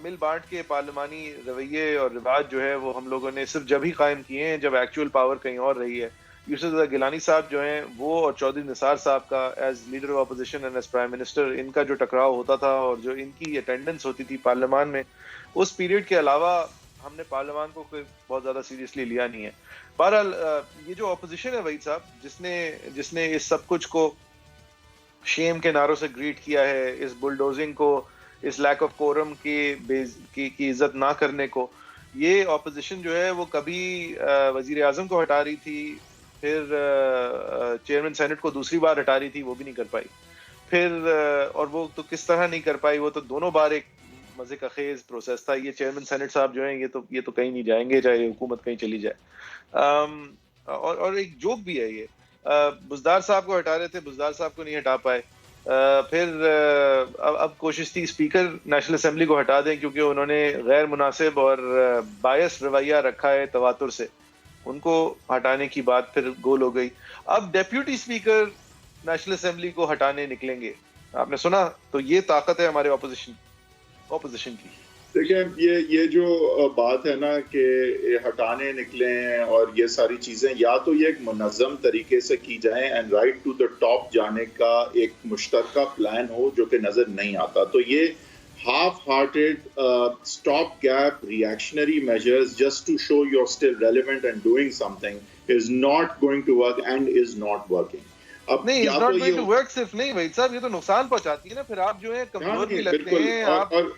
مل بانٹ کے پارلیمانی رویے اور رواج جو ہے وہ ہم لوگوں نے صرف جب ہی قائم کیے ہیں جب ایکچوئل پاور کہیں اور رہی ہے. یوسف زئی گیلانی صاحب جو ہیں وہ اور چودھری نثار صاحب کا as leader of opposition and as prime minister, ان کا جو ٹکراؤ ہوتا تھا اور جو ان کی اٹینڈنس ہوتی تھی پارلیمان میں, اس پیریڈ کے علاوہ ہم نے پارلیمان کو بہت زیادہ سیریسلی لیا نہیں ہے. بہرحال یہ جو اپوزیشن ہے وحید صاحب, جس نے اس سب کچھ کو شیم کے نعروں سے گریٹ کیا ہے, اس بلڈوزنگ کو, اس لیک آف کورم کی عزت نہ کرنے کو, یہ اپوزیشن جو ہے وہ کبھی وزیر اعظم کو ہٹا رہی تھی, پھر چیئرمین سینٹ کو دوسری بار ہٹا رہی تھی, وہ بھی نہیں کر پائی. پھر اور وہ تو کس طرح نہیں کر پائی, وہ تو دونوں بار ایک مزے کا خیز پروسیس تھا. یہ چیئرمین سینٹ صاحب جو ہیں یہ تو کہیں نہیں جائیں گے چاہے حکومت کہیں چلی جائے. اور ایک جوک بھی ہے, یہ بزدار صاحب کو ہٹا رہے تھے, بزدار صاحب کو نہیں ہٹا پائے. پھر اب کوشش تھی اسپیکر نیشنل اسمبلی کو ہٹا دیں کیونکہ انہوں نے غیر مناسب اور بائس رویہ رکھا ہے تواتر سے, ان کو ہٹانے کی بات پھر گول ہو گئی. اب ڈیپیوٹی اسپیکر نیشنل اسمبلی کو ہٹانے نکلیں گے, آپ نے سنا, تو یہ طاقت ہے ہمارے اپوزیشن کی. دیکھیں یہ جو بات ہے نا کہ ہٹانے نکلے ہیں اور یہ ساری چیزیں, یا تو یہ ایک منظم طریقے سے کی جائیں and right to the top جانے کا ایک مشترکہ پلان ہو جو کہ نظر نہیں آتا. تو یہ half hearted stop gap reactionary measures just to show you are still relevant and doing something is not going to work and is not working. نہیں, is not going to work صرف نہیں وحید صاحب, یہ تو نقصان پہنچاتی ہے نا, پھر آپ جو ہے کمزور بھی لگتے ہیں. اور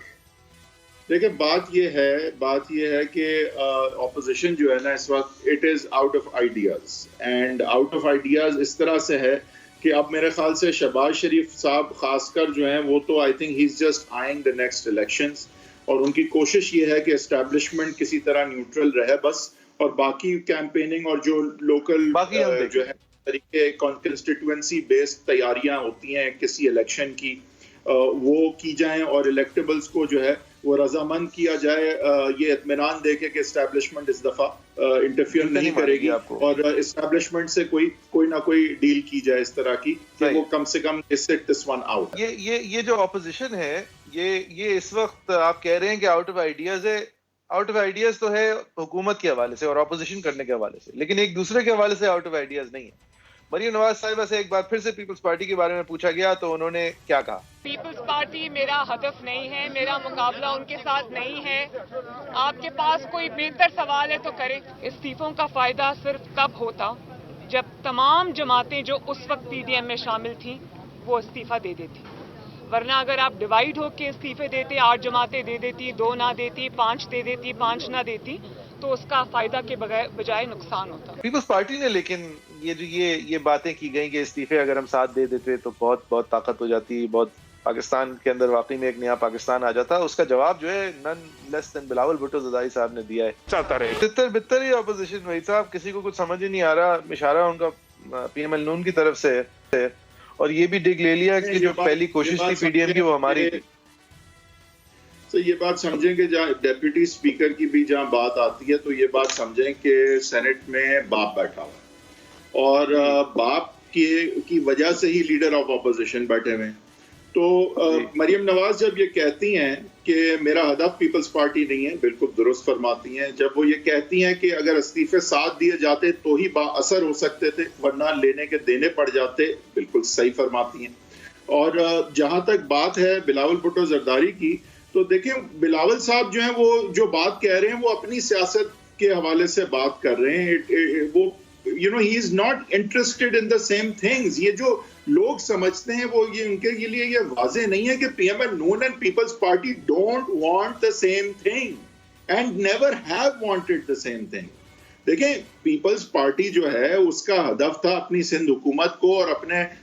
دیکھیں بات یہ ہے کہ اپوزیشن جو ہے نا اس وقت it is out of ideas, and out of ideas اس طرح سے ہے کہ اب میرے خیال سے شہباز شریف صاحب خاص کر جو ہیں وہ تو I think he is just eyeing the next elections, اور ان کی کوشش یہ ہے کہ اسٹیبلشمنٹ کسی طرح نیوٹرل رہے بس, اور باقی کیمپیننگ اور جو لوکل جو ہے طریقے کنسٹیٹوئنسی بیسڈ تیاریاں ہوتی ہیں کسی الیکشن کی وہ کی جائیں اور الیکٹیبلز کو جو ہے وہ رضامند کیا جائے، یہ اطمینان دے کے کہ اسٹیبلشمنٹ اس دفعہ انٹرفیئر نہیں کرے گی اور اسٹیبلشمنٹ سے کوئی نہ کوئی ڈیل کی جائے اس طرح کی کہ وہ کم سے کم سٹ دس ون آؤٹ۔ یہ جو اپوزیشن ہے یہ اس وقت آپ کہہ رہے ہیں کہ آؤٹ آف آئیڈیاز ہے، آؤٹ آف آئیڈیاز تو ہے حکومت کے حوالے سے اور اپوزیشن کرنے کے حوالے سے، لیکن ایک دوسرے کے حوالے سے آؤٹ آف آئیڈیاز نہیں ہے۔ مریم نواز صاحبہ سے ایک بار پھر سے پیپلز پارٹی کے بارے میں پوچھا گیا تو انہوں نے کیا کہا؟ پیپلز پارٹی میرا ہدف نہیں ہے، میرا مقابلہ ان کے ساتھ نہیں ہے۔ آپ کے پاس کوئی بہتر سوال ہے تو کریں۔ استعفوں کا فائدہ صرف تب ہوتا جب تمام جماعتیں جو اس وقت پی ڈی ایم میں شامل تھیں وہ استعفیٰ دے دیتی، ورنہ اگر آپ ڈیوائیڈ ہو کے استعفے دیتے، 8 جماعتیں دے دیتی، 2 نہ دیتی، 5 دے دیتی، 5 نہ دیتی، تو اس کا فائدہ کے بجائے نقصان ہوتا۔ پیپلز پارٹی نے لیکن یہ باتیں کی گئیں کہ استعفے اگر ہم ساتھ دے دیتے تو بہت طاقت ہو جاتی، بہت پاکستان کے اندر واقعی میں ایک نیا پاکستان آ جاتا۔ اس کا جواب جو ہے نن لیس دین بلاول بھٹو زرداری صاحب نے دیا ہے۔ چاہتا رہے بتر ہی اپوزیشن بھائی صاحب، کسی کو کچھ سمجھ ہی نہیں آ رہا، اشارہ ان کا پی ایم ایل نون کی طرف سے ہے اور یہ بھی ڈگ لے لیا کہ جو پہلی کوشش تھی پی ڈی ایم کی وہ ہماری تھی۔ تو یہ بات سمجھیں کہ جہاں ڈیپٹی اسپیکر کی بھی جہاں بات آتی ہے تو یہ بات سمجھیں کہ سینٹ میں باپ بیٹھا ہوا اور باپ کی وجہ سے ہی لیڈر آف اپوزیشن بیٹھے ہوئے ہیں۔ تو مریم نواز جب یہ کہتی ہیں کہ میرا ہدف پیپلز پارٹی نہیں ہے، بالکل درست فرماتی ہیں۔ جب وہ یہ کہتی ہیں کہ اگر استعفے ساتھ دیے جاتے تو ہی با اثر ہو سکتے تھے ورنہ لینے کے دینے پڑ جاتے، بالکل صحیح فرماتی ہیں۔ اور جہاں تک بات ہے بلاول بھٹو زرداری کی، تو دیکھیں بلاول صاحب جو ہیں وہ جو بات کہہ رہے ہیں وہ اپنی سیاست کے حوالے سے بات کر رہے ہیں۔ وہ he is not interested in the same things۔ یہ جو لوگ سمجھتے ہیں وہ یہ ان کے لیے یہ واضح نہیں ہے کہ P M L Noon and Peoples party don't want the same thing and never have wanted the same thing۔ دیکھیں پیپلز پارٹی جو ہے اس کا ہدف تھا اپنی سندھ حکومت کو اور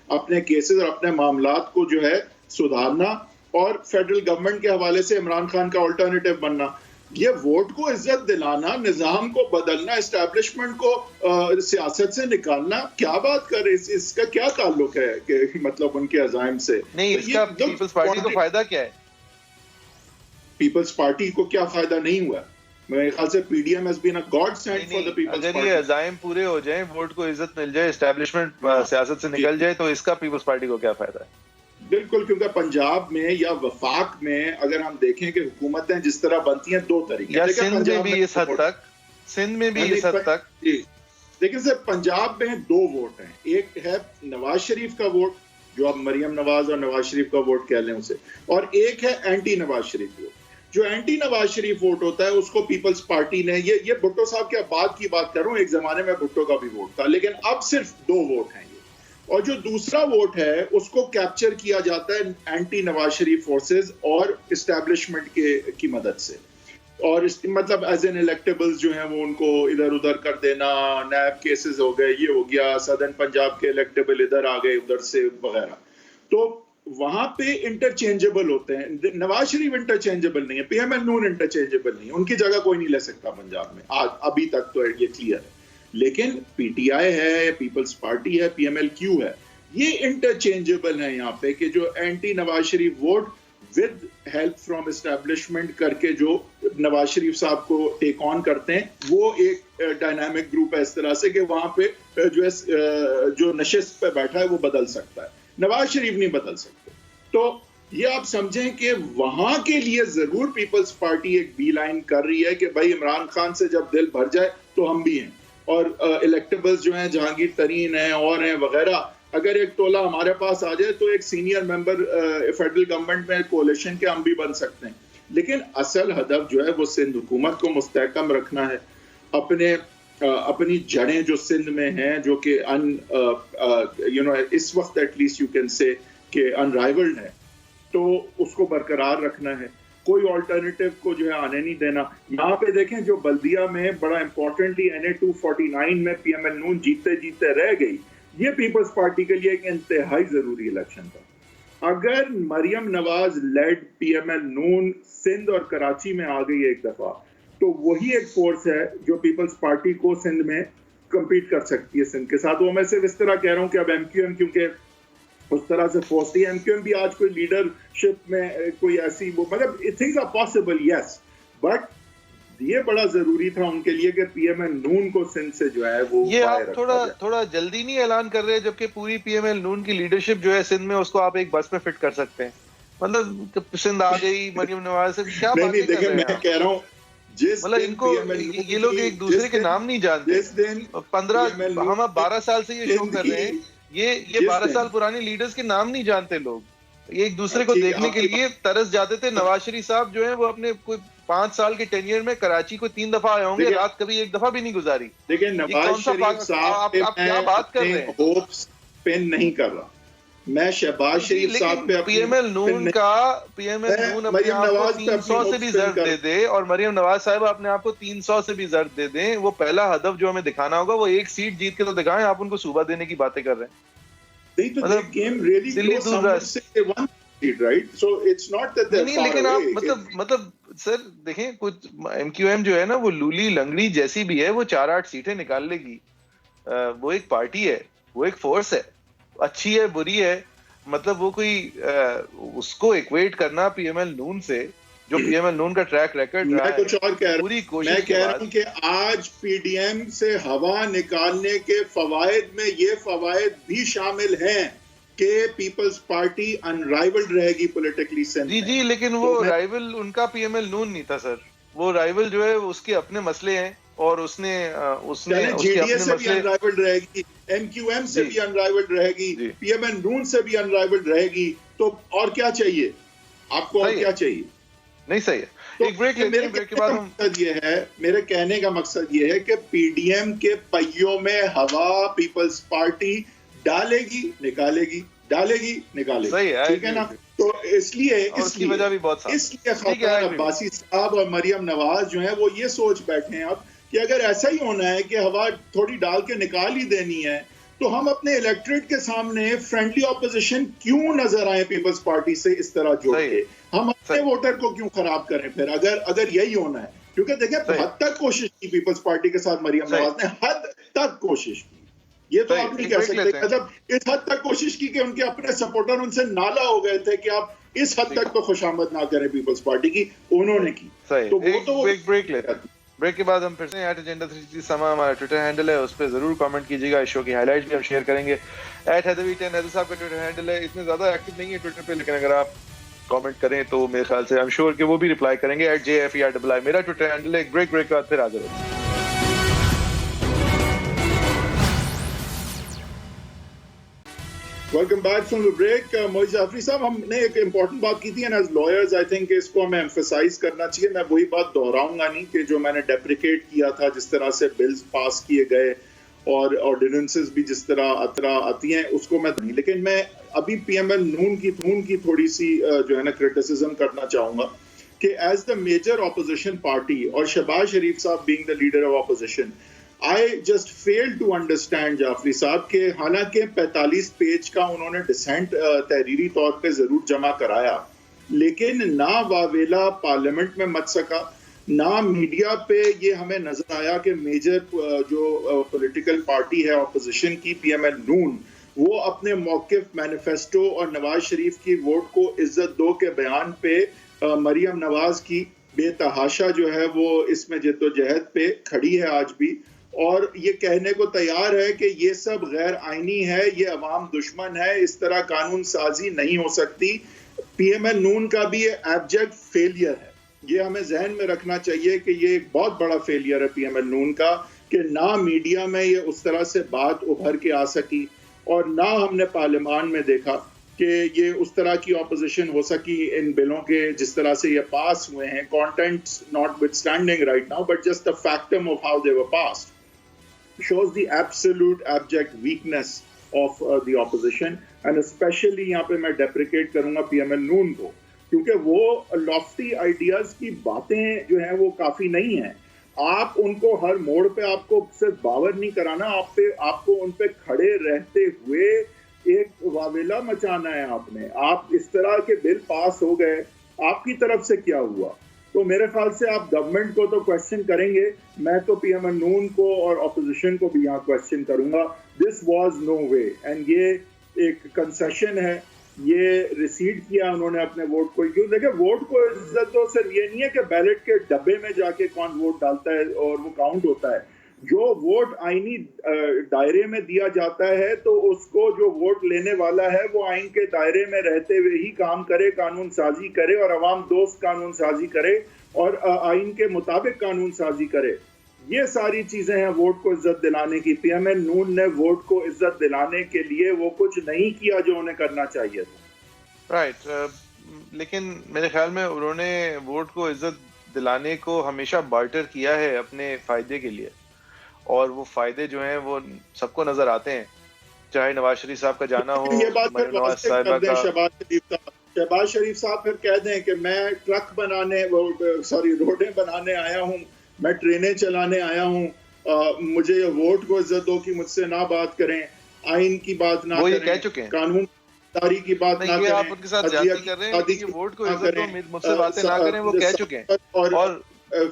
اپنے کیسز اور اپنے معاملات کو جو ہے سدھارنا اور فیڈرل گورنمنٹ کے حوالے سے عمران خان کا آلٹرنیٹو بننا۔ یہ ووٹ کو عزت دلانا، نظام کو بدلنا، اسٹیبلشمنٹ کو سیاست سے نکالنا، کیا بات کر رہے، اس کا کیا تعلق ہے کہ مطلب ان کے عزائم سے؟ نہیں، اس کا پیپلز پارٹی کو فائدہ کیا ہے؟ پیپلز پارٹی کو کیا فائدہ نہیں ہوا؟ میرے خیال سے P D M has been a godsend for the people's اگر party۔ یہ عزائم پورے ہو جائیں، ووٹ کو عزت مل جائے، اسٹیبلشمنٹ سیاست سے نکل جائے تو اس کا پیپلز پارٹی کو کیا فائدہ ہے؟ بالکل، کیونکہ پنجاب میں یا وفاق میں اگر ہم دیکھیں کہ حکومتیں جس طرح بنتی ہیں دو طریقے، یا سندھ میں بھی اس حد تک دیکھیں سر پنجاب میں 2 ووٹ ہیں، ایک ہے نواز شریف کا ووٹ جو اب مریم نواز اور نواز شریف کا ووٹ کہہ لیں اسے، اور ایک ہے اینٹی نواز شریف ووٹ۔ جو اینٹی نواز شریف ووٹ ہوتا ہے اس کو پیپلز پارٹی نے، یہ بھٹو صاحب کے بعد کی بات کر رہا ہوں، ایک زمانے میں بھٹو کا بھی ووٹ تھا لیکن اب صرف 2 ووٹ ہیں یہ، اور جو دوسرا ووٹ ہے اس کو کیپچر کیا جاتا ہے اینٹی نواز شریف فورسز اور اسٹیبلشمنٹ کی مدد سے، اور مطلب ایز این الیکٹیبلز جو ہیں وہ ان کو ادھر ادھر کر دینا، نیب کیسز ہو گئے، یہ ہو گیا، سدرن پنجاب کے الیکٹیبل ادھر آ گئے ادھر سے وغیرہ، تو وہاں پہ انٹرچینجبل ہوتے ہیں۔ نواز شریف انٹرچینجبل نہیں ہے، پی ایم ایل نون انٹرچینجبل نہیں ہے، ان کی جگہ کوئی نہیں لے سکتا پنجاب میں، ابھی تک تو یہ کلیئر ہے۔ لیکن پی ٹی آئی ہے، پیپلز پارٹی ہے، پی ایم ایل کیو ہے، یہ انٹرچینجبل ہے یہاں پہ کہ جو anti Nawaz Sharif vote with help from establishment کر کے جو نواز شریف صاحب کو ٹیک آن کرتے ہیں، وہ ایک ڈائنامک گروپ ہے اس طرح سے کہ وہاں پہ جو نشست پہ بیٹھا ہے وہ بدل سکتا ہے، نواز شریف نہیں بدل سکتے۔ تو یہ آپ سمجھیں کہ وہاں کے لیے ضرور پیپلز پارٹی ایک بی لائن کر رہی ہے کہ بھائی عمران خان سے جب دل بھر جائے تو ہم بھی ہیں، اور الیکٹیبلز جو ہیں جہانگیر ترین ہیں اور ہیں وغیرہ، اگر ایک ٹولہ ہمارے پاس آ جائے تو ایک سینئر ممبر فیڈرل گورنمنٹ میں کولیشن کے ہم بھی بن سکتے ہیں۔ لیکن اصل ہدف جو ہے وہ سندھ حکومت کو مستحکم رکھنا ہے، اپنی جڑیں جو سندھ میں ہیں جو کہ اس وقت at least you can say کہ انرائیولڈ ہے، تو اس کو برقرار رکھنا ہے، کوئی آلٹرنیٹو کو جو ہے آنے نہیں دینا۔ یہاں پہ دیکھیں جو بلدیہ میں بڑا امپورٹنٹلی NA 249 میں پی ایم ایل نون جیتے رہ گئی، یہ پیپلز پارٹی کے لیے ایک انتہائی ضروری الیکشن تھا۔ اگر مریم نواز لیڈ پی ایم ایل نون سندھ اور کراچی میں آ گئی ایک دفعہ، تو وہی ایک فورس ہے جو پیپلز پارٹی کو سندھ میں کمپیٹ کر سکتی ہے سندھ کے ساتھ. وہ میں صرف اس طرح کہہ رہا ہوں کہ اب ایم کیو ایم کیونکہ اس طرح سے فورسٹی ایم کیو ایم بھی آج کوئی لیڈرشپ میں کوئی ایسی مطلب things are possible yes but یہ بڑا ضروری تھا ان کے لیے کہ پی ایم ایل نون کو سندھ سے جو ہے وہ یہ آپ تھوڑا جلدی نہیں اعلان کر رہے جبکہ پوری پی ایم ایل نون کی لیڈرشپ جو ہے سندھ میں اس کو آپ ایک بس میں فٹ کر سکتے ہیں. مطلب سندھ آ گئی مریم نواز سے کیا بات نہیں دیکھیں میں کہہ رہا ہوں مطلب ان کو یہ لوگ ایک دوسرے کے نام نہیں جانتے. 15 ہم اب 12 سال سے یہ شو کر رہے ہیں, یہ 12 سال پرانے لیڈرز کے نام نہیں جانتے لوگ. یہ ایک دوسرے کو دیکھنے کے لیے ترس جاتے تھے. نواز شریف صاحب جو ہیں وہ اپنے کوئی 5 سال کے ٹینیئر میں کراچی کو 3 دفعہ آئے ہوں گے, رات کبھی ایک دفعہ بھی نہیں گزاری. دیکھیں نواز شریف صاحب آپ کیا بات کر رہے ہیں؟ ہوپس پن نہیں کر رہا میں شہباز شریف صاحب پہ پی ایم ایل نون اپنے آپ کو 300 سے بھی زرد دے دے اور مریم نواز صاحب اپنے آپ کو 300 سے بھی زرد دے دیں, وہ پہلا ہدف جو ہمیں دکھانا ہوگا وہ ایک سیٹ جیت کے تو دکھائیں. آپ ان کو صوبہ دینے کی باتیں کر رہے ہیں. لیکن آپ مطلب سر دیکھیں کچھ ایم کیو ایم جو ہے نا وہ لولی لنگڑی جیسی بھی ہے, وہ 4-8 سیٹیں نکال لے گی. وہ ایک پارٹی ہے, وہ ایک فورس ہے, اچھی ہے بری ہے. مطلب وہ کوئی اس کو ایکویٹ کرنا پی ایم ایل نون سے, جو پی ایم ایل نون کا ٹریک ریکارڈ رہا ہے, کچھ اور پوری کوشش میں کہہ رہا ہوں کہ آج پی ڈی ایم سے ہوا نکالنے کے فوائد میں یہ فوائد بھی شامل ہیں کہ پیپلز پارٹی انرائیولڈ رہے گی پولیٹیکلی سندھ میں. جی لیکن وہ رائیول ان کا پی ایم ایل نون نہیں تھا سر. وہ رائیول جو ہے اس کے اپنے مسئلے ہیں اور اس نے جی ڈی اے سے بھی انرائیولڈ رہے گی, ایم کیو ایم سے بھی انرائیولڈ رہے گی, پی ایم ایل نون سے بھی انرائیولڈ رہے گی. تو اور کیا چاہیے آپ کو, اور کیا چاہیے؟ نہیں صحیح ہے. ایک بریک لیتے ہیں, بریک کے بعد مقصد یہ ہے, میرے کہنے کا مقصد یہ ہے کہ پی ڈی ایم کے پہیوں میں ہوا پیپلز پارٹی ڈالے گی نکالے گی, ڈالے گی نکالے گی, ٹھیک ہے نا. تو اس لیے خاطر عباسی صاحب اور مریم نواز جو ہیں وہ یہ سوچ بیٹھے ہیں اب کہ اگر ایسا ہی ہونا ہے کہ ہوا تھوڑی ڈال کے نکال ہی دینی ہے تو ہم اپنے الیکٹریٹ کے سامنے فرینڈلی اپوزیشن کیوں نظر آئے پیپلز پارٹی سے اس طرح جوڑ کے, ہم اپنے ووٹر کو کیوں خراب کریں پھر اگر یہی ہونا ہے. کیونکہ دیکھیں حد تک کوشش کی پیپلز پارٹی کے ساتھ مریم نواز نے, حد تک کوشش کی. یہ تو آپ نہیں کہہ سکتے مطلب اس حد تک کوشش کی کہ ان کے اپنے سپورٹر ان سے نالا ہو گئے تھے کہ آپ اس حد تک تو خوشامد نہ کریں پیپلز پارٹی کی, انہوں نے کی. تو وہ تو بریک لیتے ہیں, بریک کے بعد ہم پھر سے ایجنڈا 360 سما ہمارا ٹویٹر ہینڈل ہے, اس پہ ضرور کامنٹ کیجیے گا. اس شو کی ہائی لائٹس بھی ہم شیئر کریں گے. @حیدر10 حیدر صاحب کا ٹویٹر ہینڈل ہے, اتنے زیادہ ایکٹیو نہیں ہے ٹویٹر پہ, لیکن اگر آپ کامنٹ کریں تو میرے خیال سے I'm sure کہ وہ بھی ریپلائی کریں گے. @JFERII میرا ٹویٹر ہینڈل ہے. ایک بریک کے بعد پھر حاضر ہوتے ہیں. Welcome back from the break. موئی جعفری صاحب, ہم نے ایک امپورٹنٹ بات کی تھی and as lawyers I think اس کو ہمیں ایمفسائز کرنا چاہیے. میں وہی بات دہراؤں گا نہیں کہ جو میں نے ڈیپریکیٹ کیا تھا جس طرح سے بلز پاس کیے گئے اور آرڈیننسز بھی جس طرح آتی ہیں اس کو میں نہیں, لیکن میں ابھی پی ایم ایل نون کی تھوڑی سی جو ہے نا کرٹیسزم کرنا چاہوں گا کہ as the major opposition party اور شہباز شریف صاحب being the leader of opposition, I just fail to understand Jafri صاحب کہ حالانکہ 45 پیج کا انہوں نے ڈسینٹ تحریری طور پہ ضرور جمع کرایا, لیکن نہ واویلا پارلیمنٹ میں مچ سکا, نہ میڈیا پہ یہ ہمیں نظر آیا کہ میجر جو پولیٹیکل پارٹی ہے اپوزیشن کی پی ایم ایل نون, وہ اپنے موقف مینیفیسٹو اور نواز شریف کی ووٹ کو عزت دو کے بیان پہ مریم نواز کی بے تحاشا جو ہے وہ اس میں جدوجہد پہ کھڑی ہے آج بھی, اور یہ کہنے کو تیار ہے کہ یہ سب غیر آئینی ہے, یہ عوام دشمن ہے, اس طرح قانون سازی نہیں ہو سکتی. پی ایم ایل نون کا بھی یہ ایبجیکٹ فیلئر ہے. یہ ہمیں ذہن میں رکھنا چاہیے کہ یہ ایک بہت بڑا فیلئر ہے پی ایم ایل نون کا کہ نہ میڈیا میں یہ اس طرح سے بات ابھر کے آ سکی اور نہ ہم نے پارلیمان میں دیکھا کہ یہ اس طرح کی اپوزیشن ہو سکی ان بلوں کے جس طرح سے یہ پاس ہوئے ہیں. Contents not with standing right now but just the factum of how they were passed shows the absolute abject weakness of the opposition and especially یہاں پہ میں ڈیپریکیٹ کروں گا پی ایم ایل نون کو کیونکہ وہ لافٹی آئیڈیاز کی باتیں جو ہیں وہ کافی نہیں ہیں. آپ ان کو ہر موڑ پہ آپ کو صرف باور نہیں کرانا, آپ کو ان پہ کھڑے رہتے ہوئے ایک واویلا مچانا ہے. آپ اس طرح کے بل پاس ہو گئے, آپ کی طرف سے کیا ہوا؟ تو میرے خیال سے آپ گورنمنٹ کو تو کوشچن کریں گے, میں تو پی ایم ایل نون کو اور اپوزیشن کو بھی یہاں کوشچن کروں گا. This was no way, and یہ ایک کنسیشن ہے, یہ ریسیڈ کیا انہوں نے اپنے ووٹ کو. کیوں دیکھیں ووٹ کو عزت تو صرف یہ نہیں ہے کہ بیلٹ کے ڈبے میں جا کے کون ووٹ ڈالتا ہے اور وہ کاؤنٹ ہوتا ہے. جو ووٹ آئینی دائرے میں دیا جاتا ہے تو اس کو جو ووٹ لینے والا ہے وہ آئین کے دائرے میں رہتے ہوئے ہی کام کرے, قانون سازی کرے اور عوام دوست قانون سازی کرے اور آئین کے مطابق قانون سازی کرے. یہ ساری چیزیں ہیں ووٹ کو عزت دلانے کی. پی ایم ایل نون نے ووٹ کو عزت دلانے کے لیے وہ کچھ نہیں کیا جو انہیں کرنا چاہیے تھا. رائٹ, لیکن میرے خیال میں انہوں نے ووٹ کو عزت دلانے کو ہمیشہ بارٹر کیا ہے اپنے فائدے کے لیے, اور وہ فائدے جو ہیں وہ سب کو نظر آتے ہیں, چاہے نواز شریف صاحب کا جانا ہو, یہ بات پھر نواز واضح صاحبہ کر دیں کا. شہباز شریف صاحب پھر کہہ دیں کہ میں ٹرک بنانے روڈیں بنانے آیا ہوں, میں ٹرینیں چلانے آیا ہوں, مجھے ووٹ کو عزت دو کہ مجھ سے نہ بات کریں, آئین کی بات نہ وہ یہ کریں, کہہ چکے ہیں, قانون داری کی بات نہ کریں. آپ ان کے ساتھ زیادتی کر رہے ہیں کہ ووٹ کو عزت دو, مجھ سے باتیں نہ کریں, وہ کہہ چکے ہیں. اور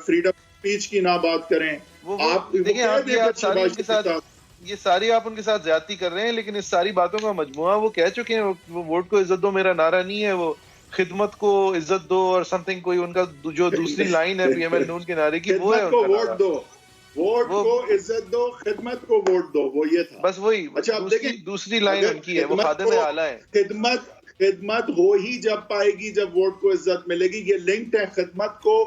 فریڈم اسپیچ کی نہ بات کریں. آپ دیکھیں یہ ساری آپ ان کے ساتھ زیادتی کر رہے ہیں, لیکن اس ساری باتوں کا مجموعہ وہ کہہ چکے ہیں. وہ ووٹ کو عزت دو میرا نعرہ نہیں ہے, وہ خدمت کو عزت دو اور سم تھنگ کوئی ان کا جو دوسری لائن ہے پی ایم ایل نون کے نعرے کی, وہ ہے ووٹ دو, ووٹ کو عزت دو, خدمت کو ووٹ دو, وہ یہ تھا. بس وہی دوسری لائن ان کی ہے, وہ خادم اعلیٰ ہے. خدمت ہو ہی جب پائے گی جب ووٹ کو عزت ملے گی. یہ لنکڈ ہے, خدمت کو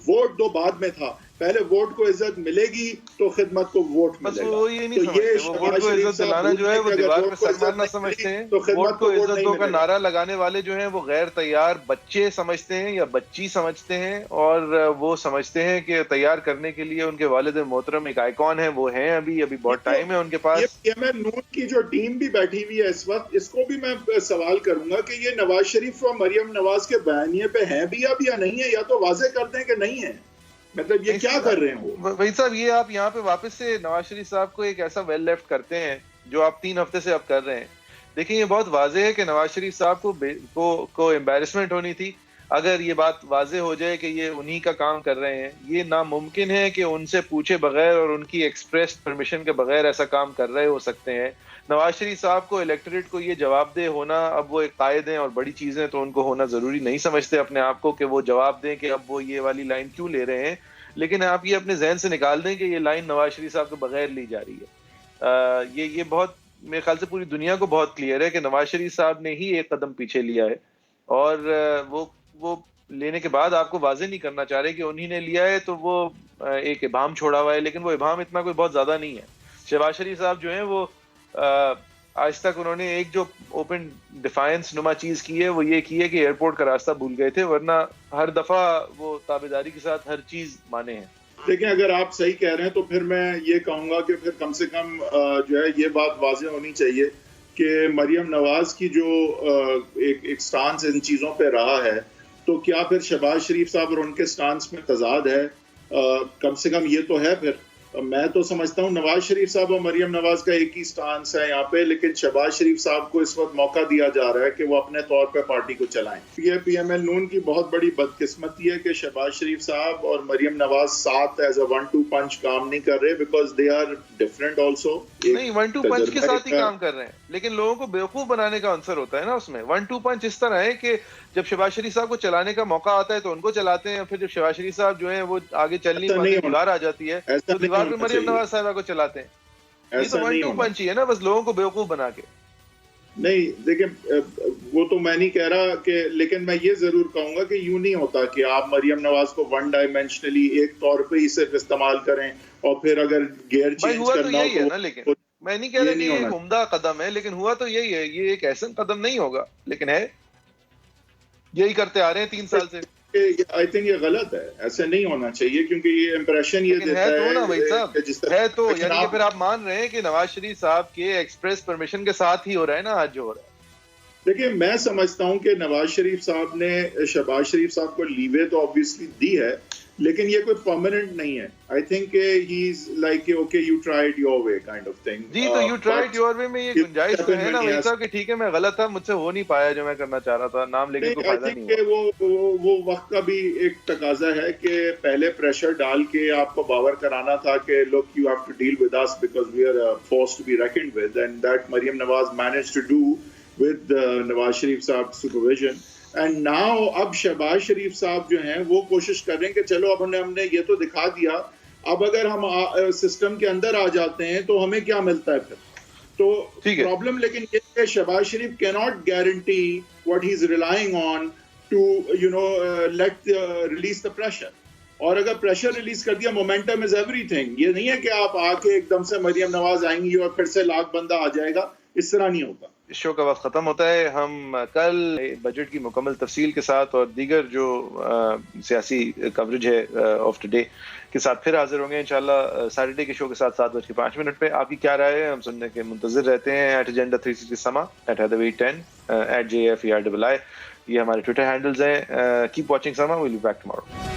ووٹ دو بعد میں تھا, پہلے ووٹ کو عزت ملے گی تو خدمت کو ووٹ ملے گا. وہ یہ نہیں سمجھتے, وہ ووٹ کو عزت دلانا جو ہے وہ دیوار پہ سر مارنا سمجھتے ہیں. ووٹ کو عزت دو کا نعرہ لگانے والے جو ہیں وہ غیر تیار بچے سمجھتے ہیں یا بچی سمجھتے ہیں, اور وہ سمجھتے ہیں کہ تیار کرنے کے لیے ان کے والد محترم ایک آئیکن ہے, وہ ہیں ابھی بہت ٹائم ہے ان کے پاس. پی ایم ایل نون کی جو ٹیم بھی بیٹھی ہوئی ہے اس وقت, اس کو بھی میں سوال کروں گا کہ یہ نواز شریف اور مریم نواز کے بیانیے پہ ہیں بھی اب یا نہیں ہے, یا تو واضح کر دیں کہ نہیں ہے. مطلب یہ کیا کر رہے ہیں وہی صاحب, یہ آپ یہاں پہ واپس سے نواز شریف صاحب کو ایک ایسا ویل لیفٹ کرتے ہیں جو آپ 3 ہفتے سے اب کر رہے ہیں. دیکھیں یہ بہت واضح ہے کہ نواز شریف صاحب کو امبیرسمنٹ ہونی تھی اگر یہ بات واضح ہو جائے کہ یہ انہی کا کام کر رہے ہیں. یہ ناممکن ہے کہ ان سے پوچھے بغیر اور ان کی ایکسپریس پرمیشن کے بغیر ایسا کام کر رہے ہو سکتے ہیں. نواز شریف صاحب کو الیکٹریٹ کو یہ جواب دہ ہونا, اب وہ ایک قائد ہیں اور بڑی چیزیں تو ان کو ہونا ضروری نہیں سمجھتے اپنے آپ کو کہ وہ جواب دیں کہ اب وہ یہ والی لائن کیوں لے رہے ہیں, لیکن آپ یہ اپنے ذہن سے نکال دیں کہ یہ لائن نواز شریف صاحب کے بغیر لی جا رہی ہے. یہ بہت میرے خیال سے پوری دنیا کو بہت کلیئر ہے کہ نواز شریف صاحب نے ہی ایک قدم پیچھے لیا ہے, اور وہ لینے کے بعد آپ کو واضح نہیں کرنا چاہ رہے کہ انہی نے لیا ہے, تو وہ ایک ابہام چھوڑا ہوا ہے, لیکن وہ ابہام اتنا کوئی بہت زیادہ نہیں ہے. شہباز شریف صاحب جو ہیں وہ آج تک انہوں نے ایک جو اوپن ڈیفائنس نما چیز کی ہے وہ یہ کی ہے کہ ایئرپورٹ کا راستہ بھول گئے تھے, ورنہ ہر دفعہ وہ تابعداری کے ساتھ ہر چیز مانے ہیں. دیکھیں اگر آپ صحیح کہہ رہے ہیں تو پھر میں یہ کہوں گا کہ پھر کم سے کم جو ہے یہ بات واضح ہونی چاہیے کہ مریم نواز کی جو ایک سٹانس ان چیزوں پہ رہا ہے, تو کیا پھر شہباز شریف صاحب اور ان کے سٹانس میں تضاد ہے؟ کم سے کم یہ تو ہے. پھر میں تو سمجھتا ہوں نواز شریف صاحب اور مریم نواز کا ایک ہی سٹانس ہے یہاں پہ, لیکن شہباز شریف صاحب کو اس وقت موقع دیا جا رہا ہے کہ وہ اپنے طور پہ پارٹی کو چلائیں. یہ پی ایم ایل نون کی بہت بڑی بدقسمتی ہے کہ شہباز شریف صاحب اور مریم نواز ساتھ ایز اے 1-2 پنچ کام نہیں کر رہے, because they are different also. نہیں 1-2 پنچ کے ساتھ ہی کام کر رہے ہیں, لیکن لوگوں کو بیوقوف بنانے کا عنصر ہوتا ہے نا اس میں. 1-2 پنچ اس طرح ہے کہ جب شہباز شریف صاحب کو چلانے کا موقع آتا ہے تو ان کو چلاتے ہیں, پھر جب شہباز شریف صاحب جو ہیں وہ آگے چل نہیں پاتے, دیوار آ جاتی ہے تو دیوار پہ مریم نواز صاحبہ کو چلاتے ہیں. یہ تو 1-2 پنچ ہی ہے نا, بس لوگوں کو بیوقوف بنا کے. نہیں دیکھیں وہ تو میں نہیں کہہ رہا کہ, لیکن میں یہ ضرور کہوں گا کہ یوں نہیں ہوتا کہ آپ مریم نواز کو 1 ڈائمینشنلی ایک طور پہ ہی صرف استعمال کریں اور پھر اگر گیئر چینج کرنا ہو تو. لیکن میں نہیں کہہ رہا کہ یہ ایک عمدہ قدم ہے, لیکن ہوا تو یہی ہے. یہ ایک احسن قدم نہیں ہوگا, لیکن ہے, یہی کرتے آ رہے ہیں 3 سال سے. آئی تھنک یہ غلط ہے, ایسے نہیں ہونا چاہیے, کیونکہ یہ امپریشن یہ دیتا ہے تو یعنی کہ پھر آپ مان رہے ہیں کہ نواز شریف صاحب کے ایکسپریس پرمیشن کے ساتھ ہی ہو رہا ہے نا آج جو ہو رہا ہے. دیکھیں میں سمجھتا ہوں کہ نواز شریف صاحب نے شہباز شریف صاحب کو لیوے تو آبویسلی دی ہے, لیکن یہ کوئی پرماننٹ نہیں ہے. I think he is like okay you tried your way kind of thing. جی تو یو ٹرائیڈ یور وے میں یہ گنجائش تو ہے نا وہی صاحب کہ ٹھیک ہے میں غلط تھا, مجھ سے ہو نہیں پایا جو میں کرنا چاہ رہا تھا, نام لے کے کوئی فائدہ نہیں ہوا. وہ وقت کا بھی ایک تقاضا ہے کہ پہلے پریشر ڈال کے آپ کو باور کرانا تھا کہ look you have to deal with us because we are forced to be reckoned with, and that Maryam Nawaz manage to do with Nawaz Sharif صاحب سپرویژن. اینڈ ناؤ اب شہباز شریف صاحب جو ہیں وہ کوشش کر رہے ہیں کہ چلو اب ہم نے یہ تو دکھا دیا, اب اگر ہم سسٹم کے اندر آ جاتے ہیں تو ہمیں کیا ملتا ہے پھر. تو پرابلم لیکن یہ کہ شہباز شریف کی not guarantee what he is relying on to you know let release the pressure. اور اگر پریشر ریلیز کر دیا, مومنٹم از ایوری تھنگ. یہ نہیں ہے کہ آپ آ کے ایک دم سے مریم نواز آئیں گی اور پھر سے لاکھ بندہ آ جائے گا, اس طرح نہیں ہوتا. اس شو کا وقت ختم ہوتا ہے. ہم کل بجٹ کی مکمل تفصیل کے ساتھ اور دیگر جو سیاسی کوریج ہے آف ٹوڈے کے ساتھ پھر حاضر ہوں گے انشاءاللہ سیٹرڈے کے شو کے ساتھ 7:05 پہ. آپ کی کیا رائے ہے ہم سننے کے منتظر رہتے ہیں. @agenda 360 سما @heatherweight10 @JFERII یہ ہمارے ٹویٹر ہینڈلز ہیں. کیپ واچنگ سما, ویل بی بیک ٹمارو.